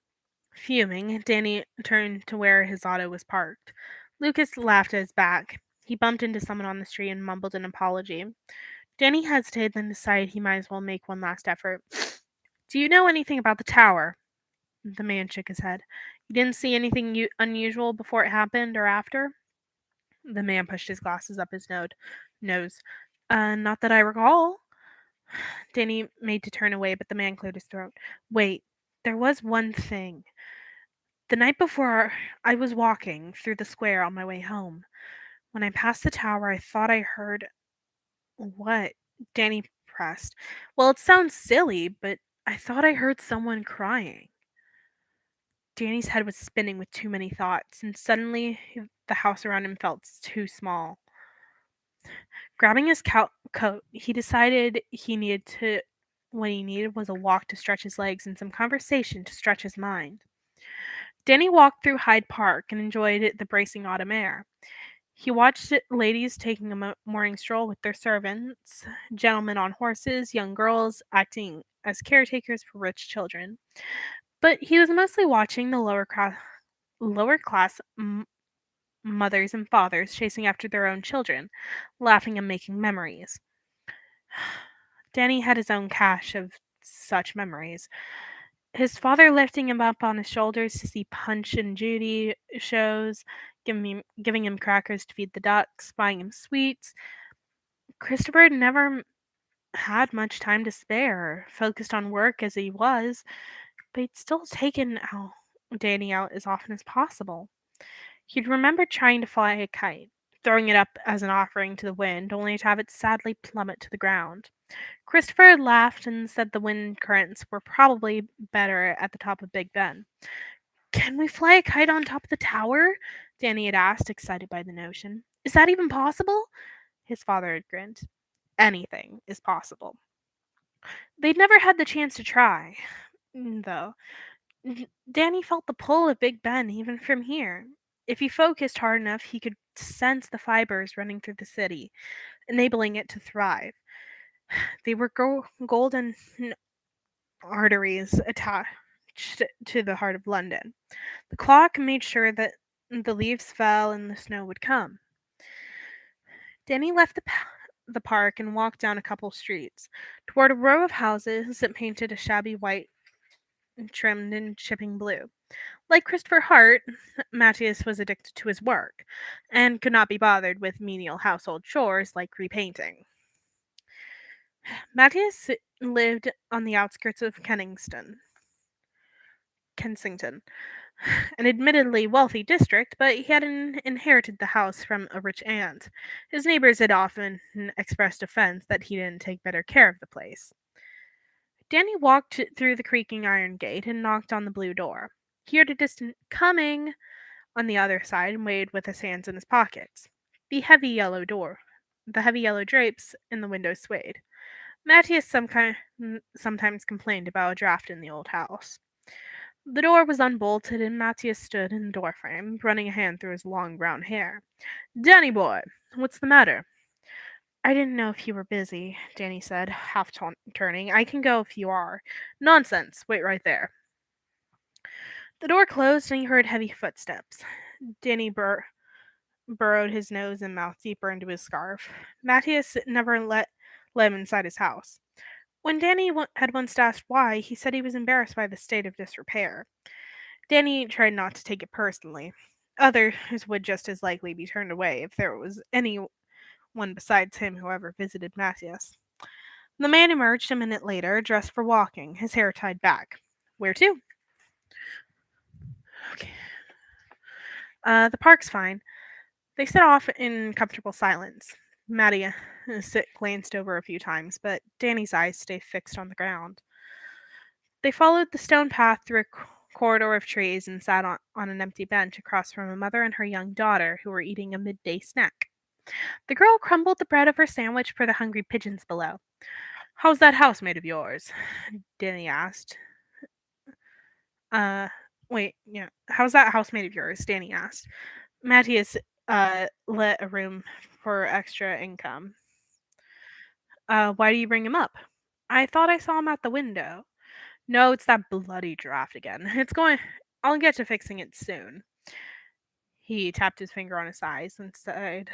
Fuming, Danny turned to where his auto was parked. Lucas laughed at his back. He bumped into someone on the street and mumbled an apology. Danny hesitated, then decided he might as well make one last effort. Do you know anything about the tower? The man shook his head. You didn't see anything unusual before it happened or after? The man pushed his glasses up his nose. Not that I recall. Danny made to turn away, but the man cleared his throat. Wait, there was one thing. The night before, I was walking through the square on my way home. When I passed the tower, I thought I heard. What? Danny pressed. Well, it sounds silly, but I thought I heard someone crying. Danny's head was spinning with too many thoughts, and suddenly the house around him felt too small. Grabbing his coat, he decided what he needed was a walk to stretch his legs and some conversation to stretch his mind. Danny walked through Hyde Park and enjoyed the bracing autumn air. He watched ladies taking a morning stroll with their servants, gentlemen on horses, young girls acting as caretakers for rich children. But he was mostly watching the lower class mothers and fathers chasing after their own children, laughing and making memories. Danny had his own cache of such memories. His father lifting him up on his shoulders to see Punch and Judy shows, giving him crackers to feed the ducks, buying him sweets. Christopher never had much time to spare, focused on work as he was, but he'd still taken Danny out as often as possible. He'd remembered trying to fly a kite, throwing it up as an offering to the wind, only to have it sadly plummet to the ground. Christopher laughed and said the wind currents were probably better at the top of Big Ben. Can we fly a kite on top of the tower? Danny had asked, excited by the notion. Is that even possible? His father had grinned. Anything is possible. They'd never had the chance to try, though. Danny felt the pull of Big Ben even from here. If he focused hard enough, he could sense the fibers running through the city, enabling it to thrive. They were golden arteries attached to the heart of London. The clock made sure that the leaves fell and the snow would come. Danny left the park and walked down a couple streets toward a row of houses that painted a shabby white trimmed in chipping blue. Like Christopher Hart, Matthias was addicted to his work and could not be bothered with menial household chores like repainting. Matthias lived on the outskirts of Kensington, an admittedly wealthy district, but he had inherited the house from a rich aunt. His neighbors had often expressed offense that he didn't take better care of the place. Danny walked through the creaking iron gate and knocked on the blue door. He heard a distant coming on the other side and waited with his hands in his pockets. The heavy yellow drapes in the window swayed. Matthias sometimes complained about a draft in the old house. The door was unbolted, and Matthias stood in the doorframe, running a hand through his long brown hair. Danny boy, what's the matter? I didn't know if you were busy, Danny said, half turning. I can go if you are. Nonsense. Wait right there. The door closed, and he heard heavy footsteps. Danny burrowed his nose and mouth deeper into his scarf. Matthias never let him inside his house. When Danny had once asked why, he said he was embarrassed by the state of disrepair. Danny tried not to take it personally. Others would just as likely be turned away if there was anyone besides him who ever visited Matthias. The man emerged a minute later, dressed for walking, his hair tied back. Where to? Okay. The park's fine. They set off in comfortable silence. Maddie glanced over a few times, but Danny's eyes stayed fixed on the ground. They followed the stone path through a corridor of trees and sat on an empty bench across from a mother and her young daughter who were eating a midday snack. The girl crumbled the bread of her sandwich for the hungry pigeons below. How's that house made of yours? Danny asked. Uh, wait, yeah. How's that house made of yours? Danny asked. Matthias let a room for extra income. Why do you bring him up? I thought I saw him at the window. No, it's that bloody draft again. I'll get to fixing it soon. He tapped his finger on his eyes and said,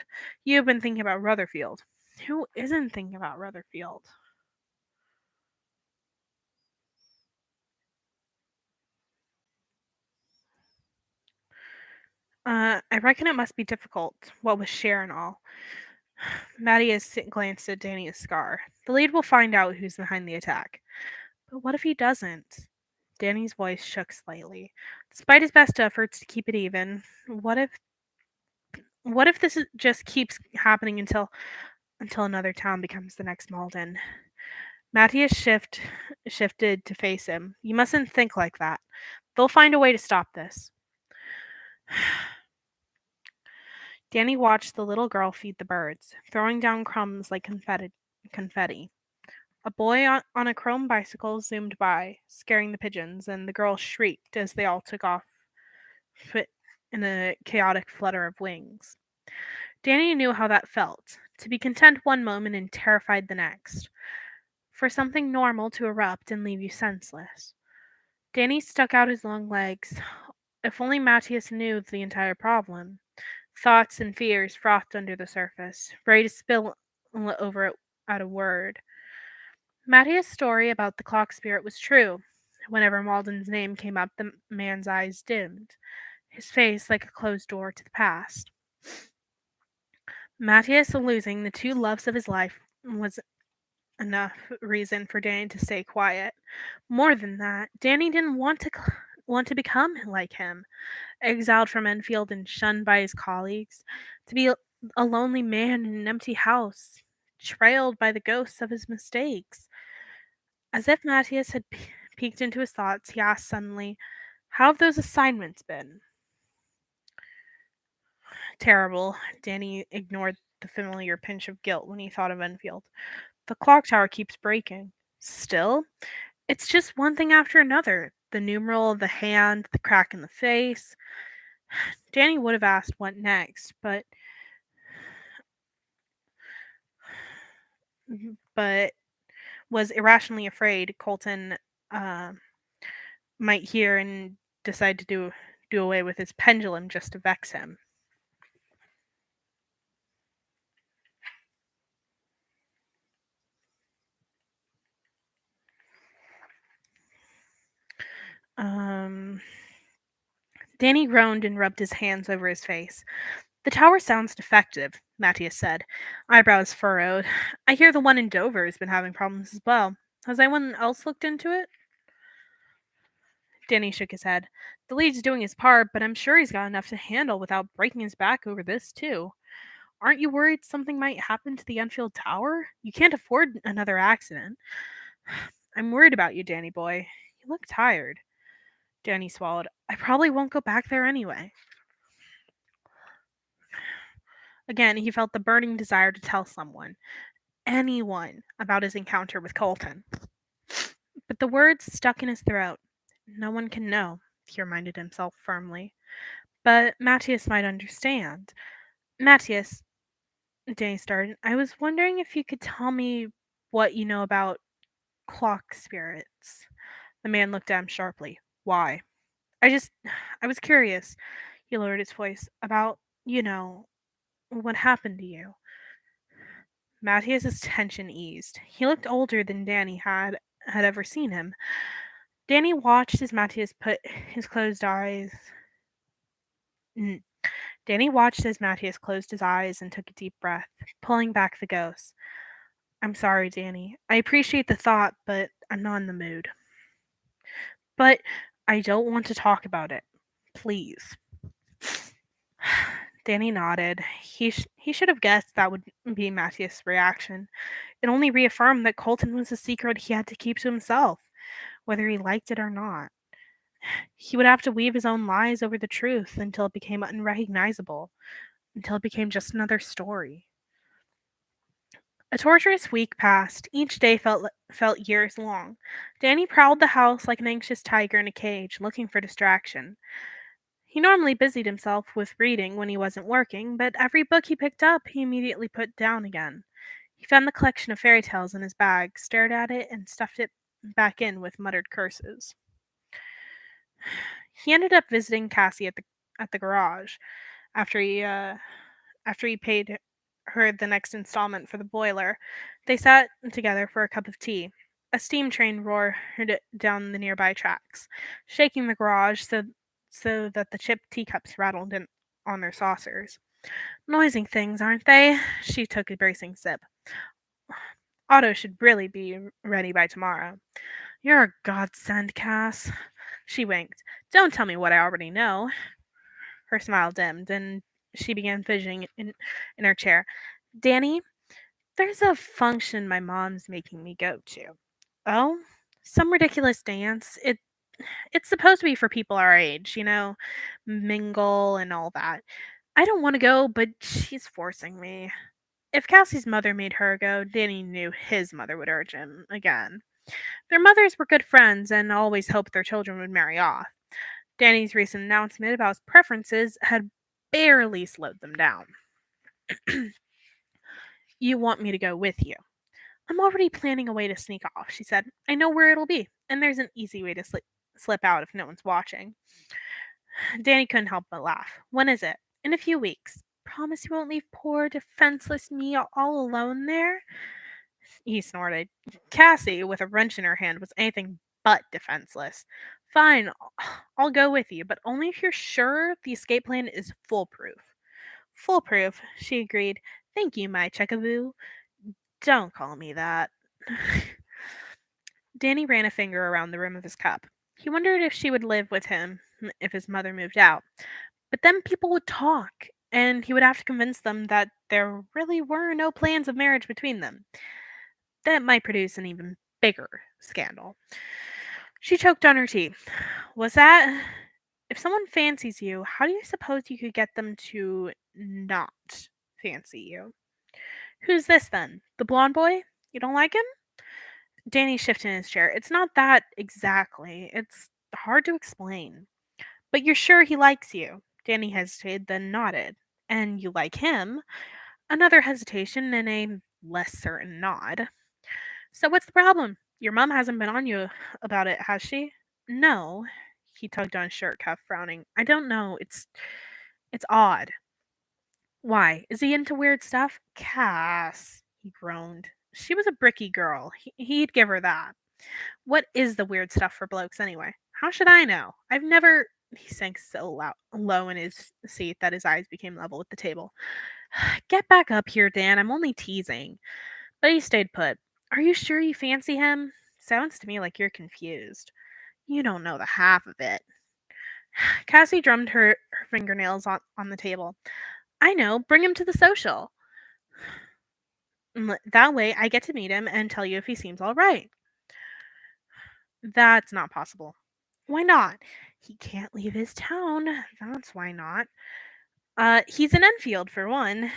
You've been thinking about Rutherfield. Who isn't thinking about Rutherfield? I reckon it must be difficult, what with Cher and all. Matthias glanced at Danny's scar. The lead will find out who's behind the attack. But what if he doesn't? Danny's voice shook slightly. Despite his best efforts to keep it even, what if just keeps happening until another town becomes the next Malden? Matthias shifted to face him. You mustn't think like that. They'll find a way to stop this. Danny watched the little girl feed the birds, throwing down crumbs like confetti. A boy on a chrome bicycle zoomed by, scaring the pigeons, and the girl shrieked as they all took off fi- in a chaotic flutter of wings. Danny knew how that felt, to be content one moment and terrified the next, for something normal to erupt and leave you senseless. Danny stuck out his long legs. If only Matthias knew the entire problem. Thoughts and fears frothed under the surface, ready to spill over it at a word. Matthias' story about the clock spirit was true. Whenever Malden's name came up, the man's eyes dimmed, his face like a closed door to the past. Matthias losing the two loves of his life was enough reason for Danny to stay quiet. More than that, Danny didn't want to become like him, exiled from Enfield and shunned by his colleagues, to be a lonely man in an empty house, trailed by the ghosts of his mistakes. As if Matthias had peeked into his thoughts, he asked suddenly, "How have those assignments been?" Terrible. Danny ignored the familiar pinch of guilt when he thought of Enfield. The clock tower keeps breaking. Still? It's just one thing after another. The numeral, the hand, the crack in the face. Danny would have asked what next, but was irrationally afraid Colton uh, might hear and decide to do away with his pendulum just to vex him. Um, Danny groaned and rubbed his hands over his face. The tower sounds defective, Matthias said, eyebrows furrowed. I hear the one in Dover has been having problems as well. Has anyone else looked into it? Danny shook his head. The lead's doing his part, but I'm sure he's got enough to handle without breaking his back over this, too. Aren't you worried something might happen to the Enfield Tower? You can't afford another accident. I'm worried about you, Danny boy. You look tired. Danny swallowed. I probably won't go back there anyway. Again, he felt the burning desire to tell someone, anyone, about his encounter with Colton. But the words stuck in his throat. No one can know, he reminded himself firmly. But Matthias might understand. Matthias, Danny started, I was wondering if you could tell me what you know about clock spirits. The man looked at him sharply. Why? I just, I was curious, he lowered his voice, about, what happened to you. Matthias's tension eased. He looked older than Danny had ever seen him. Danny watched as Matthias put his closed eyes. Mm. Danny watched as Matthias closed his eyes and took a deep breath, pulling back the ghost. I'm sorry, Danny. I appreciate the thought, but I'm not in the mood. But I don't want to talk about it. Please. Danny nodded. He should have guessed that would be Matthias' reaction. It only reaffirmed that Colton was a secret he had to keep to himself, whether he liked it or not. He would have to weave his own lies over the truth until it became unrecognizable, until it became just another story. A torturous week passed. Each day felt years long. Danny prowled the house like an anxious tiger in a cage, looking for distraction. He normally busied himself with reading when he wasn't working, but every book he picked up he immediately put down again. He found the collection of fairy tales in his bag, stared at it, and stuffed it back in with muttered curses. He ended up visiting Cassie at the garage after he paid her the next installment for the boiler. They sat together for a cup of tea. A steam train roared down the nearby tracks, shaking the garage so that the chipped teacups rattled on their saucers. Noisy things, aren't they? She took a bracing sip. Otto should really be ready by tomorrow. You're a godsend, Cass. She winked. Don't tell me what I already know. Her smile dimmed, and she began fidgeting in her chair. Danny, There's a function my mom's making me go to. Oh? Some ridiculous dance. It's supposed to be for people our age, mingle and all that. I don't want to go, but she's forcing me. If Cassie's mother made her go, Danny knew his mother would urge him again. Their mothers were good friends and always hoped their children would marry off. Danny's recent announcement about his preferences had barely slowed them down. You want me to go with you? I'm already planning a way to sneak off, she said. I know where it'll be, and there's an easy way to slip out if no one's watching. Danny couldn't help but laugh. When is it? In a few weeks. Promise you won't leave poor, defenseless me all alone there? He snorted. Cassie, with a wrench in her hand, was anything but defenseless. Fine, I'll go with you, but only if you're sure the escape plan is foolproof. Foolproof, she agreed. Thank you, my checkaboo. Don't call me that. Danny ran a finger around the rim of his cup. He wondered if she would live with him if his mother moved out. But then people would talk, and he would have to convince them that there really were no plans of marriage between them. That might produce an even bigger scandal. She choked on her tea. Was that? If someone fancies you, how do you suppose you could get them to not fancy you? Who's this then? The blonde boy? You don't like him? Danny shifted in his chair. It's not that exactly. It's hard to explain. But you're sure he likes you? Danny hesitated, then nodded. And you like him? Another hesitation and a less certain nod. So what's the problem? Your mom hasn't been on you about it, has she? No. He tugged on his shirt cuff, frowning. I don't know. It's odd. Why? Is he into weird stuff? Cass, he groaned. She was a bricky girl. He'd give her that. What is the weird stuff for blokes anyway? How should I know? I've never. He sank so low in his seat that his eyes became level with the table. Get back up here, Dan. I'm only teasing. But he stayed put. Are you sure you fancy him? Sounds to me like you're confused. You don't know the half of it. Cassie drummed her fingernails on the table. I know. Bring him to the social. That way I get to meet him and tell you if he seems all right. That's not possible. Why not? He can't leave his town. That's why not. He's in Enfield for one.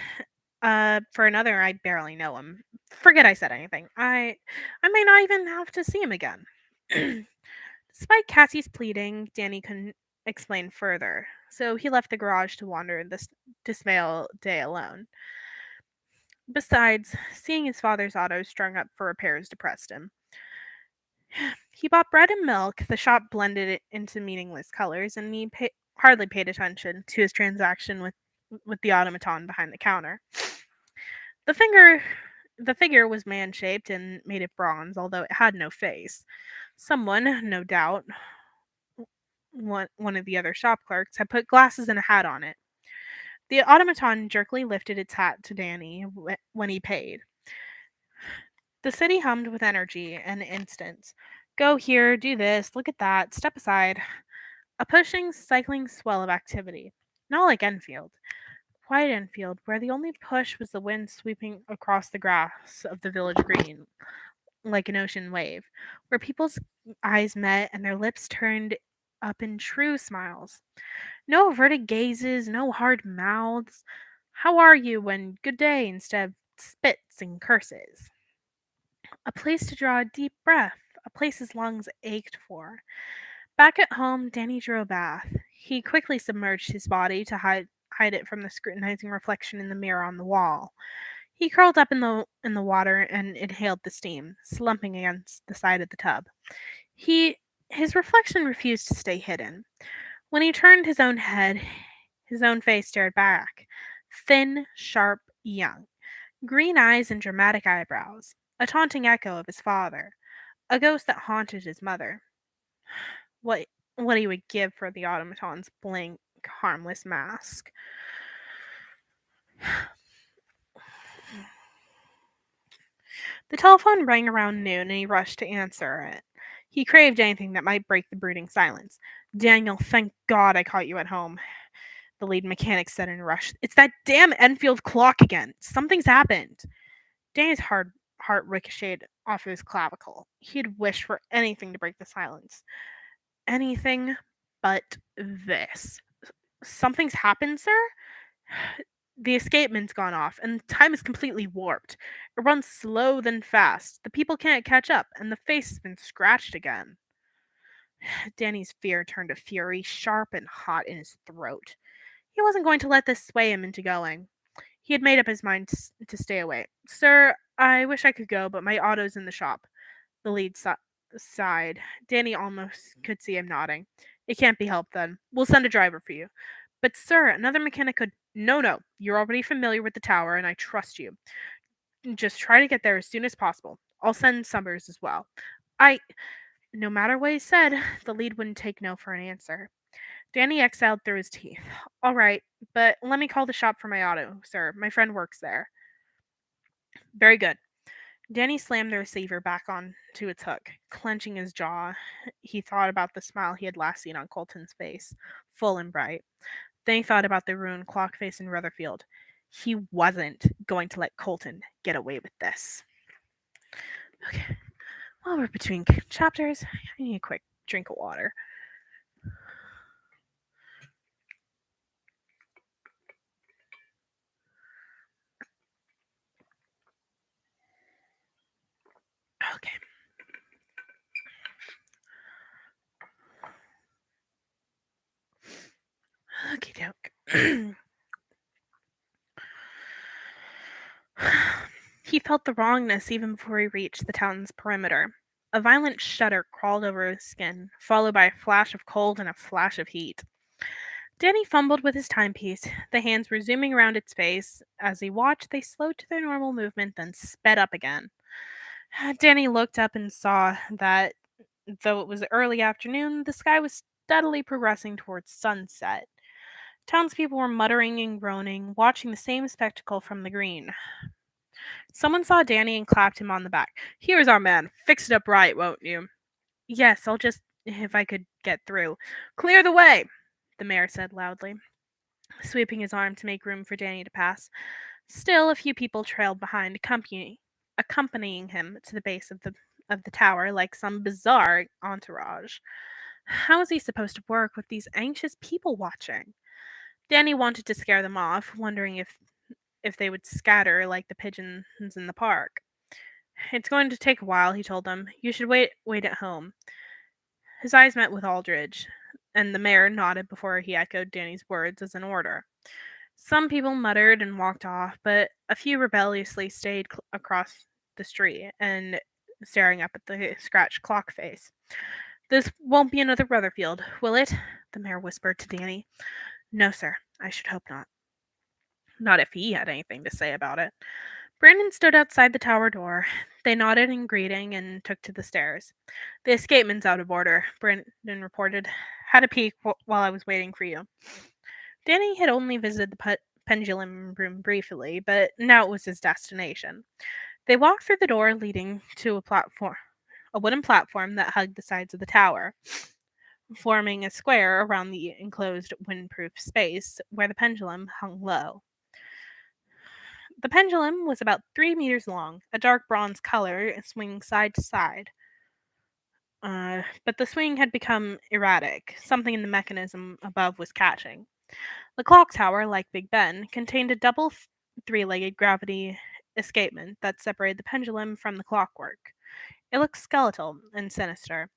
For another, I barely know him. Forget I said anything. I may not even have to see him again. Despite Cassie's pleading, Danny couldn't explain further, so he left the garage to wander this dismal day alone. Besides, seeing his father's auto strung up for repairs depressed him. He bought bread and milk. The shop blended it into meaningless colors, and he hardly paid attention to his transaction with the automaton behind the counter. The figure was man-shaped and made of bronze, although it had no face. Someone, no doubt, one of the other shop clerks, had put glasses and a hat on it. The automaton jerkily lifted its hat to Danny when he paid. The city hummed with energy and instant. Go here, do this, look at that, step aside. A pushing, cycling swell of activity. Not like Enfield. Quiet Enfield, where the only push was the wind sweeping across the grass of the village green like an ocean wave, where people's eyes met and their lips turned up in true smiles. No averted gazes, no hard mouths. How are you when good day instead of spits and curses? A place to draw a deep breath, a place his lungs ached for. Back at home, Danny drew a bath. He quickly submerged his body to hide it from the scrutinizing reflection in the mirror on the wall. He curled up in the water and inhaled the steam, slumping against the side of the tub. His reflection refused to stay hidden. When he turned his own head, his own face stared back. Thin, sharp, young. Green eyes and dramatic eyebrows. A taunting echo of his father. A ghost that haunted his mother. What what he would give for the automaton's blank, harmless mask. The telephone rang around noon, and he rushed to answer it. He craved anything that might break the brooding silence. Daniel, thank God I caught you at home, the lead mechanic said in a rush. It's that damn Enfield clock again. Something's happened. Danny's heart ricocheted off his clavicle. He'd wished for anything to break the silence. Anything but this. Something's happened, sir? The escapement's gone off, and time is completely warped. It runs slow then fast. The people can't catch up, and the face has been scratched again. Danny's fear turned to fury, sharp and hot in his throat. He wasn't going to let this sway him into going. He had made up his mind to stay away. Sir, I wish I could go, but my auto's in the shop. The lead sighed. Danny almost could see him nodding. It can't be helped then. We'll send a driver for you. But, sir, another mechanic could. No, no. You're already familiar with the tower, and I trust you. Just try to get there as soon as possible. I'll send Summers as well. I. No matter what he said, the lead wouldn't take no for an answer. Danny exhaled through his teeth. All right, but let me call the shop for my auto, sir. My friend works there. Very good. Danny slammed the receiver back on to its hook, clenching his jaw. He thought about the smile he had last seen on Colton's face, full and bright. Then he thought about the ruined clock face in Rutherfield. He wasn't going to let Colton get away with this. Okay, while we're between chapters, I need a quick drink of water. Okay. Okie doke. He felt the wrongness even before he reached the town's perimeter. A violent shudder crawled over his skin, followed by a flash of cold and a flash of heat. Danny fumbled with his timepiece. The hands were zooming around its face. As he watched, they slowed to their normal movement, then sped up again. Danny looked up and saw that, though it was early afternoon, the sky was steadily progressing towards sunset. Townspeople were muttering and groaning, watching the same spectacle from the green. Someone saw Danny and clapped him on the back. Here's our man. Fix it up right, won't you? Yes, I'll just, if I could get through. Clear the way, the mayor said loudly, sweeping his arm to make room for Danny to pass. Still, a few people trailed behind, accompanying him to the base of the tower like some bizarre entourage. How was he supposed to work with these anxious people watching? Danny wanted to scare them off, wondering if they would scatter like the pigeons in the park. It's going to take a while, he told them. You should wait at home. His eyes met with Aldridge, and the mayor nodded before he echoed Danny's words as an order. Some people muttered and walked off, but a few rebelliously stayed across the street and staring up at the scratched clock face. This won't be another Rutherfield, will it? The mayor whispered to Danny. No, sir. I should hope not. Not if he had anything to say about it. Brandon stood outside the tower door. They nodded in greeting and took to the stairs. The escapement's out of order, Brandon reported. Had a peek while I was waiting for you. Danny had only visited the pendulum room briefly, but now it was his destination. They walked through the door leading to a wooden platform that hugged the sides of the tower, forming a square around the enclosed windproof space where the pendulum hung low. The pendulum was about 3 meters long, a dark bronze color, swinging side to side. But the swing had become erratic. Something in the mechanism above was catching. The clock tower, like Big Ben, contained a double three-legged gravity escapement that separated the pendulum from the clockwork. It looked skeletal and sinister,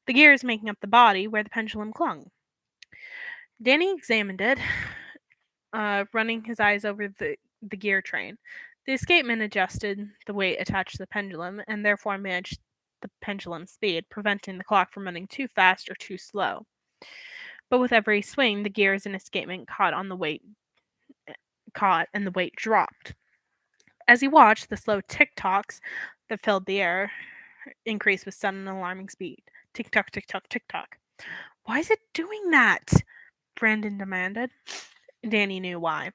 the gears making up the body where the pendulum clung. Danny examined it, running his eyes over the gear train. The escapement adjusted the weight attached to the pendulum and therefore managed the pendulum's speed, preventing the clock from running too fast or too slow. But with every swing, the gears and escapement caught and the weight dropped. As he watched, the slow tick-tocks that filled the air increased with sudden alarming speed. Tick-tock, tick-tock, tick-tock. Why is it doing that? Brandon demanded. Danny knew why.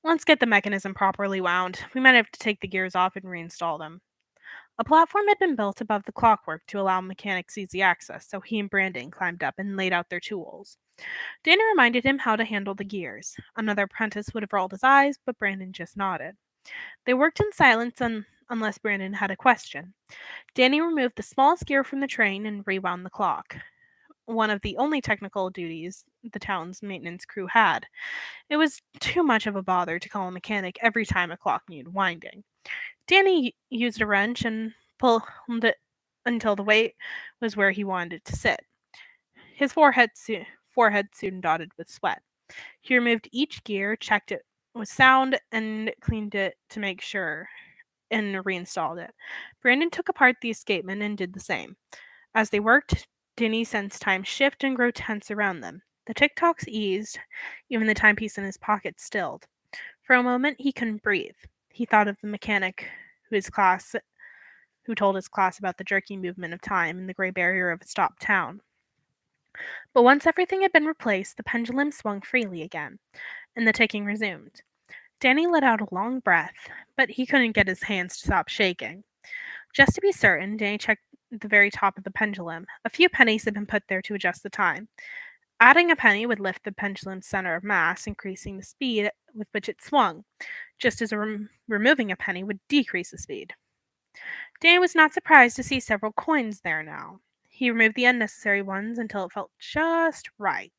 Let's get the mechanism properly wound. We might have to take the gears off and reinstall them. A platform had been built above the clockwork to allow mechanics easy access, so he and Brandon climbed up and laid out their tools. Danny reminded him how to handle the gears. Another apprentice would have rolled his eyes, but Brandon just nodded. They worked in silence unless Brandon had a question. Danny removed the smallest gear from the train and rewound the clock, one of the only technical duties the town's maintenance crew had. It was too much of a bother to call a mechanic every time a clock needed winding. Danny used a wrench and pulled it until the weight was where he wanted it to sit. His forehead soon dotted with sweat. He removed each gear, checked it was sound, and cleaned it to make sure, and reinstalled it. Brandon took apart the escapement and did the same. As they worked, Denny sensed time shift and grow tense around them. The tick-tocks eased, even the timepiece in his pocket stilled. For a moment, he couldn't breathe. He thought of the mechanic who told his class about the jerky movement of time and the gray barrier of a stopped town. But once everything had been replaced, the pendulum swung freely again, and the ticking resumed. Danny let out a long breath, but he couldn't get his hands to stop shaking. Just to be certain, Danny checked the very top of the pendulum. A few pennies had been put there to adjust the time. Adding a penny would lift the pendulum's center of mass, increasing the speed with which it swung, just as removing a penny would decrease the speed. Danny was not surprised to see several coins there now. He removed the unnecessary ones until it felt just right.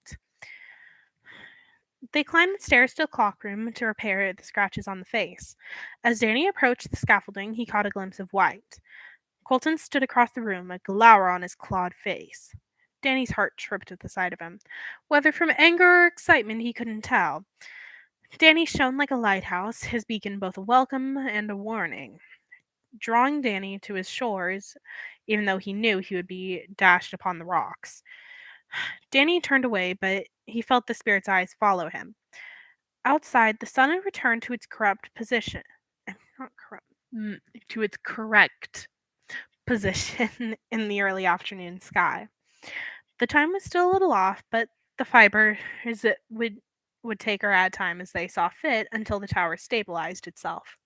They climbed the stairs to the clock room to repair the scratches on the face. As Danny approached the scaffolding, he caught a glimpse of White. Colton stood across the room, a glower on his clawed face. Danny's heart tripped at the sight of him. Whether from anger or excitement, he couldn't tell. Danny shone like a lighthouse, his beacon both a welcome and a warning, drawing Danny to his shores, even though he knew he would be dashed upon the rocks. Danny turned away, but he felt the spirit's eyes follow him. Outside, the sun had returned to its corrupt position. Not corrupt. To its correct position in the early afternoon sky. The time was still a little off, but the fibers would take or add time as they saw fit until the tower stabilized itself.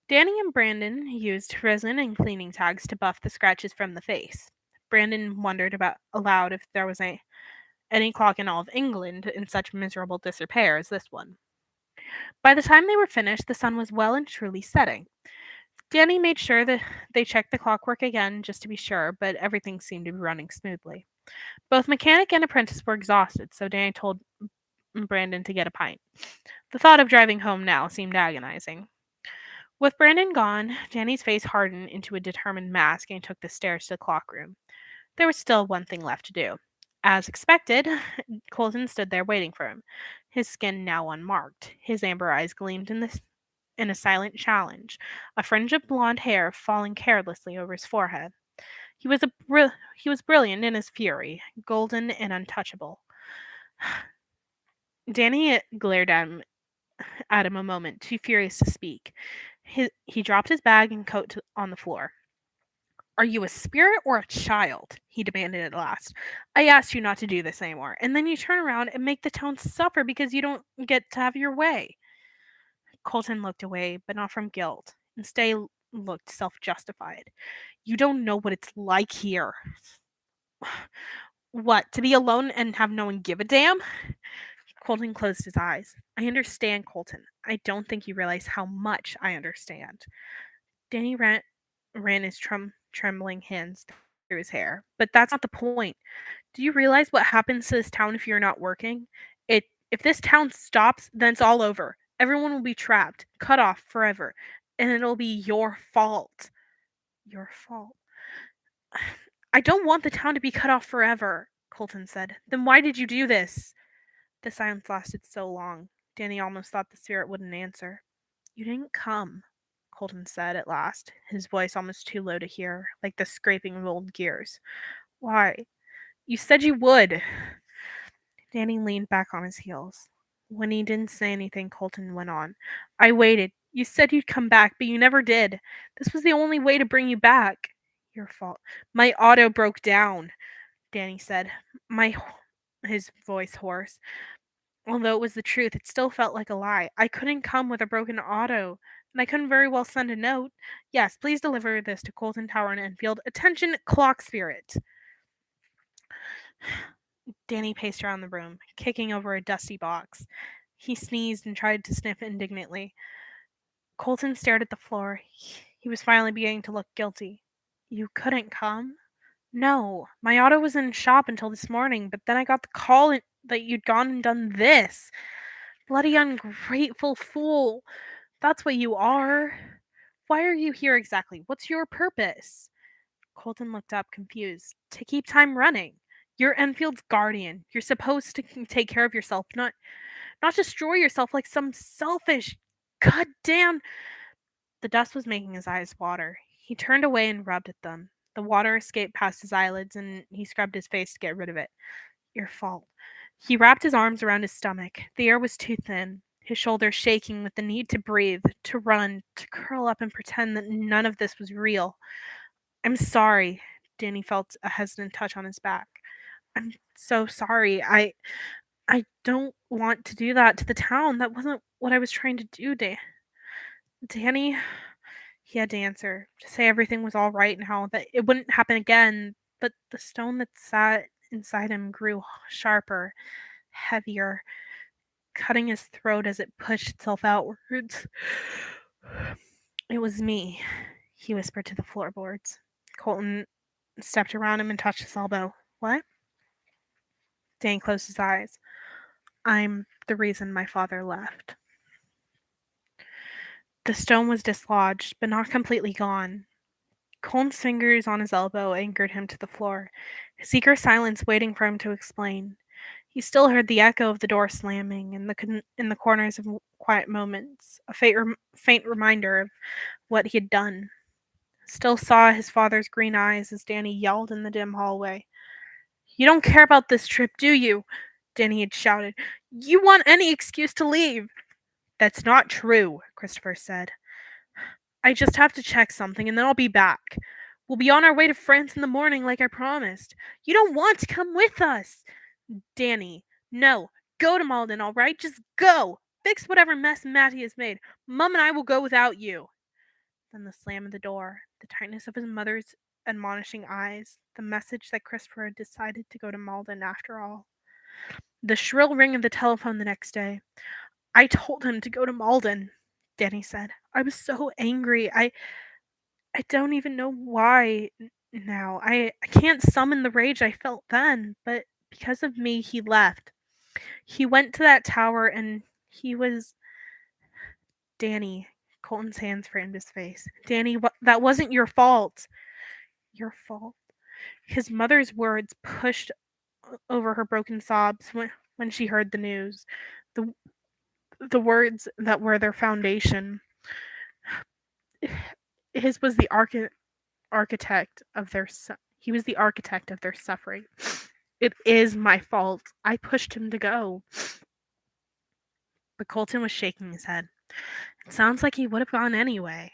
Danny and Brandon used resin and cleaning tags to buff the scratches from the face. Brandon wondered about aloud if there was any clock in all of England in such miserable disrepair as this one. By the time they were finished, the sun was well and truly setting. Danny made sure that they checked the clockwork again just to be sure, but everything seemed to be running smoothly. Both mechanic and apprentice were exhausted, so Danny told Brandon to get a pint. The thought of driving home now seemed agonizing. With Brandon gone, Danny's face hardened into a determined mask and he took the stairs to the clock room. There was still one thing left to do. As expected, Colton stood there waiting for him, his skin now unmarked. His amber eyes gleamed in a silent challenge, a fringe of blonde hair falling carelessly over his forehead. He was brilliant in his fury, golden and untouchable. Danny glared at him a moment, too furious to speak. He dropped his bag and coat on the floor. "Are you a spirit or a child?" he demanded at last. "I asked you not to do this anymore, and then you turn around and make the town suffer because you don't get to have your way." Colton looked away, but not from guilt. Instead, he looked self-justified. "You don't know what it's like here." "What, to be alone and have no one give a damn?" Colton closed his eyes. "I understand, Colton. I don't think you realize how much I understand." Danny ran his trembling hands through his hair. "But that's not the point. Do you realize what happens to this town if you're not working? If this town stops, then it's all over. Everyone will be trapped, cut off forever, and it'll be your fault." "Your fault?" "I don't want the town to be cut off forever," Colton said. "Then why did you do this?" The silence lasted so long, Danny almost thought the spirit wouldn't answer. "You didn't come," Colton said at last, his voice almost too low to hear, like the scraping of old gears. "Why? You said you would." Danny leaned back on his heels. When he didn't say anything, Colton went on. "I waited. You said you'd come back, but you never did. This was the only way to bring you back." "Your fault." "My auto broke down," Danny said, my his voice hoarse. Although it was the truth, it still felt like a lie. "I couldn't come with a broken auto, and I couldn't very well send a note. Yes, please deliver this to Colton Tower and Enfield. Attention, clock spirit." Danny paced around the room, kicking over a dusty box. He sneezed and tried to sniff indignantly. Colton stared at the floor. He was finally beginning to look guilty. You couldn't come? No. My auto was in shop until this morning, but then I got the call that you'd gone and done this. Bloody ungrateful fool. That's what you are. Why are you here exactly? What's your purpose? Colton looked up, confused. To keep time running. You're Enfield's guardian. You're supposed to take care of yourself, not destroy yourself like some selfish goddamn. The dust was making his eyes water. He turned away and rubbed at them. The water escaped past his eyelids and he scrubbed his face to get rid of it. Your fault. He wrapped his arms around his stomach. The air was too thin, his shoulders shaking with the need to breathe, to run, to curl up and pretend that none of this was real. I'm sorry. Danny felt a hesitant touch on his back. I'm so sorry. I don't want to do that to the town. That wasn't what I was trying to do, Danny. He had to answer, to say everything was all right now, that it wouldn't happen again, but the stone that sat inside him grew sharper, heavier, cutting his throat as it pushed itself outwards. It was me, he whispered to the floorboards. Colton stepped around him and touched his elbow. What? Danny closed his eyes. I'm the reason my father left. The stone was dislodged, but not completely gone. Colton's fingers on his elbow anchored him to the floor, his eager silence waiting for him to explain. He still heard the echo of the door slamming in the corners of quiet moments, a faint reminder of what he had done. Still saw his father's green eyes as Danny yelled in the dim hallway. You don't care about this trip, do you? Danny had shouted. You want any excuse to leave. That's not true, Christopher said. I just have to check something and then I'll be back. We'll be on our way to France in the morning like I promised. You don't want to come with us. Danny, no. Go to Malden, all right? Just go. Fix whatever mess Matty has made. Mum and I will go without you. Then the slam of the door, the tightness of his mother's admonishing eyes, the message that Christopher had decided to go to Malden after all. The shrill ring of the telephone the next day. I told him to go to Malden, Danny said. I was so angry. I don't even know why now. I can't summon the rage I felt then, but because of me, he left. He went to that tower and he was. Danny. Colton's hands framed his face. Danny, that wasn't your fault. Your fault. His mother's words pushed over her broken sobs when she heard the news. The, the words that were their foundation. His was the architect of their he was the architect of their suffering. It is my fault. I pushed him to go. But Colton was shaking his head. It sounds like he would have gone anyway.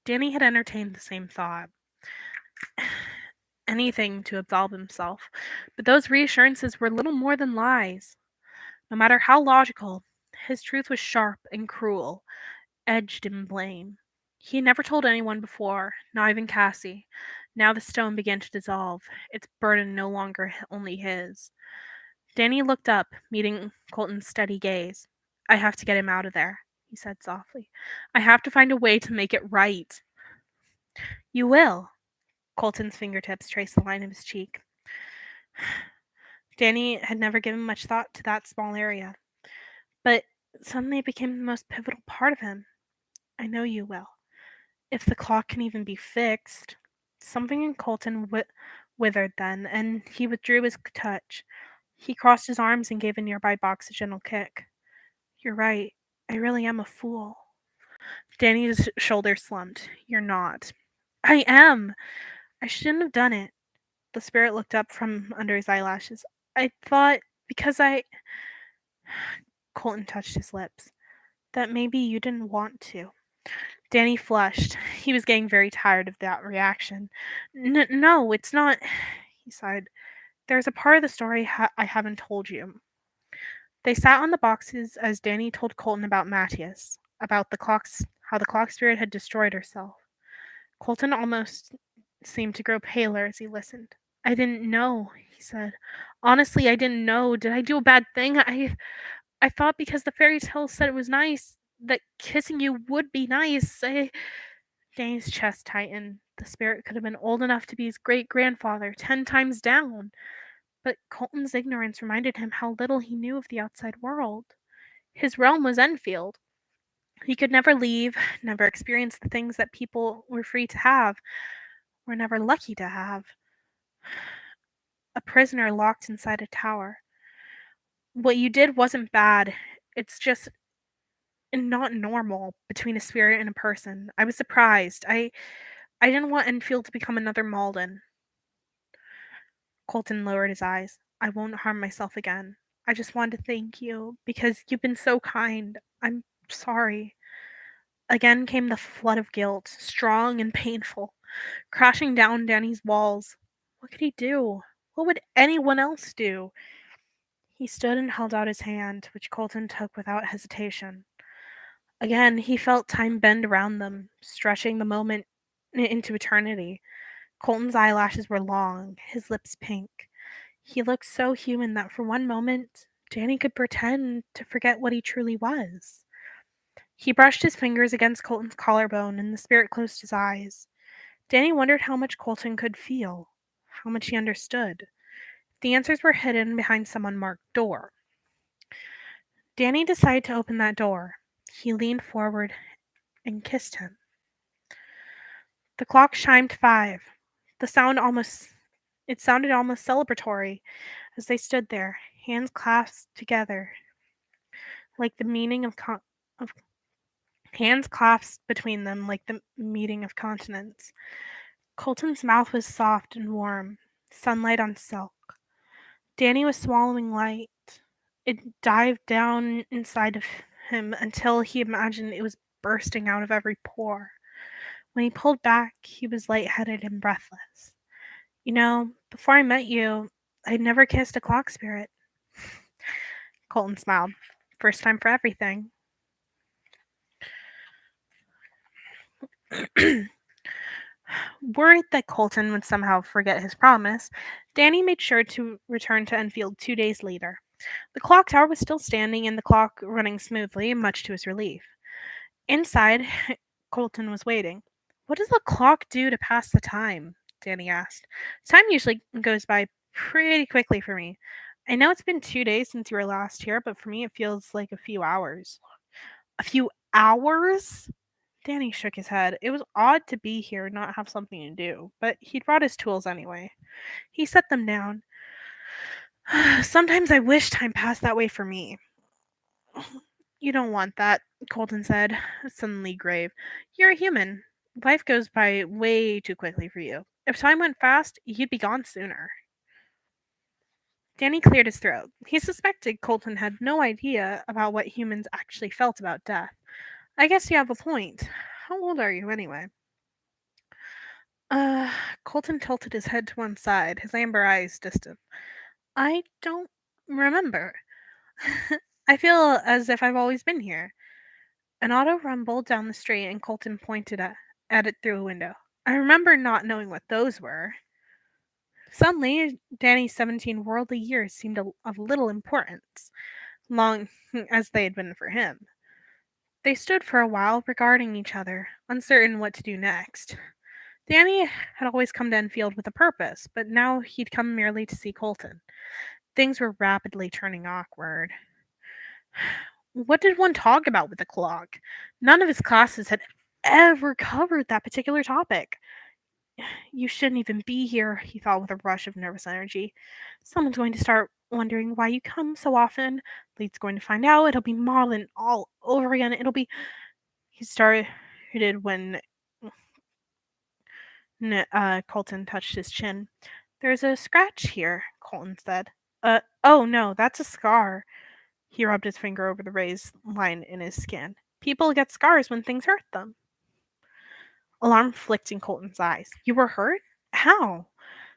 Danny had entertained the same thought. Anything to absolve himself. But those reassurances were little more than lies. No matter how logical, his truth was sharp and cruel, edged in blame. He had never told anyone before, not even Cassie. Now the stone began to dissolve, its burden no longer only his. Danny looked up, meeting Colton's steady gaze. I have to get him out of there, he said softly. I have to find a way to make it right. You will. Colton's fingertips traced the line of his cheek. Danny had never given much thought to that small area, but suddenly it became the most pivotal part of him. I know you will. If the clock can even be fixed. Something in Colton withered then, and he withdrew his touch. He crossed his arms and gave a nearby box a gentle kick. You're right. I really am a fool. Danny's shoulders slumped. You're not. I am. I shouldn't have done it. The spirit looked up from under his eyelashes. I thought because I. Colton touched his lips. That maybe you didn't want to. Danny flushed. He was getting very tired of that reaction. No, it's not. He sighed. There's a part of the story I haven't told you. They sat on the boxes as Danny told Colton about Matthias, about how the clock spirit had destroyed herself. Colton almost seemed to grow paler as he listened. I didn't know, he said. Honestly, I didn't know. Did I do a bad thing? I thought because the fairy tale said it was nice that kissing you would be nice. Danny's chest tightened. The spirit could have been old enough to be his great grandfather, 10 times down. But Colton's ignorance reminded him how little he knew of the outside world. His realm was Enfield. He could never leave, never experience the things that people were free to have, were never lucky to have. A prisoner locked inside a tower. What you did wasn't bad. It's just not normal between a spirit and a person. I was surprised. I didn't want Enfield to become another Malden. Colton lowered his eyes. I won't harm myself again. I just wanted to thank you because you've been so kind. I'm sorry. Again came the flood of guilt, strong and painful, crashing down Danny's walls. What could he do? What would anyone else do? He stood and held out his hand, which Colton took without hesitation. Again, he felt time bend around them, stretching the moment into eternity. Colton's eyelashes were long, his lips pink. He looked so human that for one moment, Danny could pretend to forget what he truly was. He brushed his fingers against Colton's collarbone, and the spirit closed his eyes. Danny wondered how much Colton could feel, how much he understood. The answers were hidden behind some unmarked door. Danny decided to open that door. He leaned forward and kissed him. The clock chimed 5. The sound almost it sounded almost celebratory as they stood there, hands clasped together, like the meaning of hands clasped between them like the meeting of continents. Colton's mouth was soft and warm, sunlight on silk. Danny was swallowing light. It dived down inside of him until he imagined it was bursting out of every pore. When he pulled back, he was lightheaded and breathless. You know, before I met you, I'd never kissed a clock spirit. Colton smiled. First time for everything. Worried that Colton would somehow forget his promise, Danny made sure to return to Enfield 2 days later. The clock tower was still standing and the clock running smoothly, much to his relief. Inside, Colton was waiting. What does the clock do to pass the time? Danny asked. Time usually goes by pretty quickly for me. I know it's been 2 days since you were last here, but for me it feels like a few hours. A few hours? Danny shook his head. It was odd to be here and not have something to do, but he'd brought his tools anyway. He set them down. Sometimes I wish time passed that way for me. You don't want that, Colton said, suddenly grave. You're a human. Life goes by way too quickly for you. If time went fast, you'd be gone sooner. Danny cleared his throat. He suspected Colton had no idea about what humans actually felt about death. I guess you have a point. How old are you, anyway? Uh, Colton tilted his head to one side, his amber eyes distant. I don't remember. I feel as if I've always been here. An auto rumbled down the street and Colton pointed at it through a window. I remember not knowing what those were. Suddenly, Danny's 17 worldly years seemed of little importance, long as they had been for him. They stood for a while regarding each other, uncertain what to do next. Danny had always come to Enfield with a purpose, but now he'd come merely to see Colton. Things were rapidly turning awkward. What did one talk about with the clock? None of his classes had ever covered that particular topic. You shouldn't even be here, he thought with a rush of nervous energy. Someone's going to start wondering why you come so often. Lee's going to find out. It'll be Marlin all over again. It'll be. He started when Colton touched his chin. There's a scratch here, Colton said. Oh no, that's a scar. He rubbed his finger over the raised line in his skin. People get scars when things hurt them. Alarm flicked in Colton's eyes. You were hurt? How?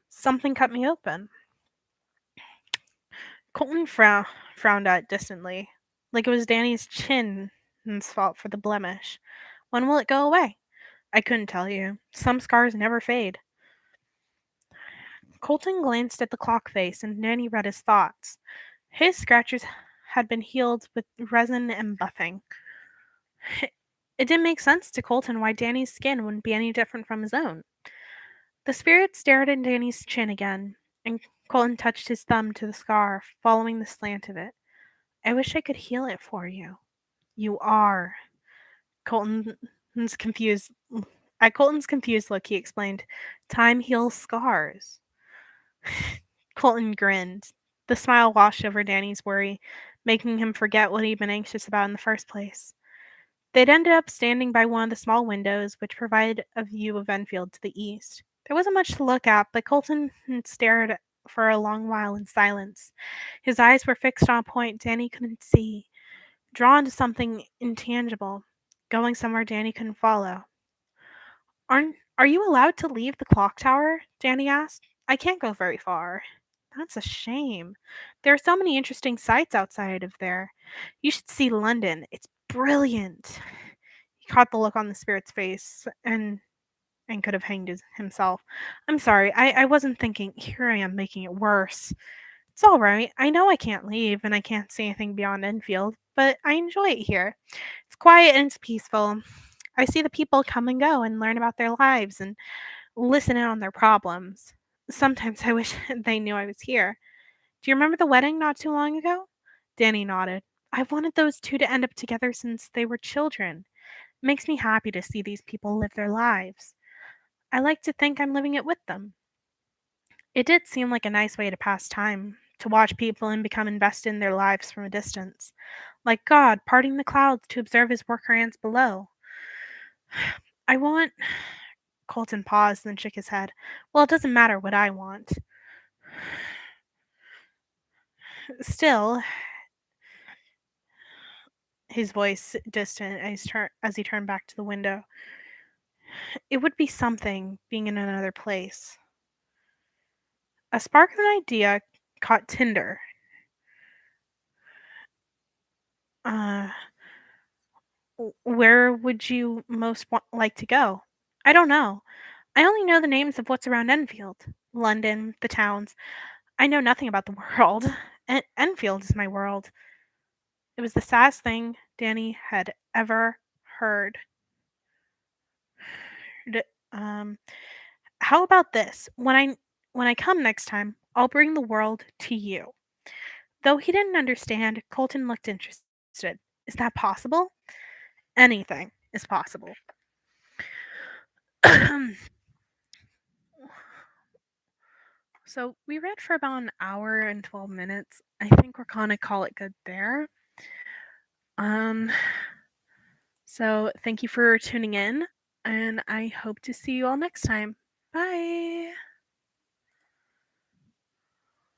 Something cut me open. Colton frowned at it distantly, like it was Danny's chin's fault for the blemish. When will it go away? I couldn't tell you. Some scars never fade. Colton glanced at the clock face, and Danny read his thoughts. His scratches had been healed with resin and buffing. It didn't make sense to Colton why Danny's skin wouldn't be any different from his own. The spirit stared at Danny's chin again, and Colton touched his thumb to the scar, following the slant of it. I wish I could heal it for you. You are. Colton's confused. At Colton's confused look, he explained, Time heals scars. Colton grinned. The smile washed over Danny's worry, making him forget what he'd been anxious about in the first place. They'd ended up standing by one of the small windows which provided a view of Enfield to the east. There wasn't much to look at, but Colton stared for a long while in silence. His eyes were fixed on a point Danny couldn't see, drawn to something intangible, going somewhere Danny couldn't follow. Are you allowed to leave the clock tower? Danny asked. I can't go very far. That's a shame. There are so many interesting sights outside of there. You should see London. It's brilliant. He caught the look on the spirit's face and could have hanged himself. I'm sorry, I wasn't thinking. Here I am making it worse. It's all right. I know I can't leave and I can't see anything beyond Enfield, but I enjoy it here. It's quiet and it's peaceful. I see the people come and go and learn about their lives and listen in on their problems. Sometimes I wish they knew I was here. Do you remember the wedding not too long ago? Danny nodded. I've wanted those two to end up together since they were children. It makes me happy to see these people live their lives. I like to think I'm living it with them. It did seem like a nice way to pass time, to watch people and become invested in their lives from a distance, like God parting the clouds to observe his worker ants below. I want. Colton paused, then shook his head. Well, it doesn't matter what I want. Still, his voice distant as he turned back to the window. It would be something being in another place. A spark of an idea caught Tinder. Uh, where would you like to go? I don't know. I only know the names of what's around Enfield. London, the towns. I know nothing about the world. Enfield is my world. It was the saddest thing Danny had ever heard. D- Um, how about this? When I come next time, I'll bring the world to you. Though he didn't understand, Colton looked interested. Is that possible? Anything is possible. So we read for about an hour and 12 minutes. I think we're gonna call it good there. Um, so thank you for tuning in, and I hope to see you all next time. Bye.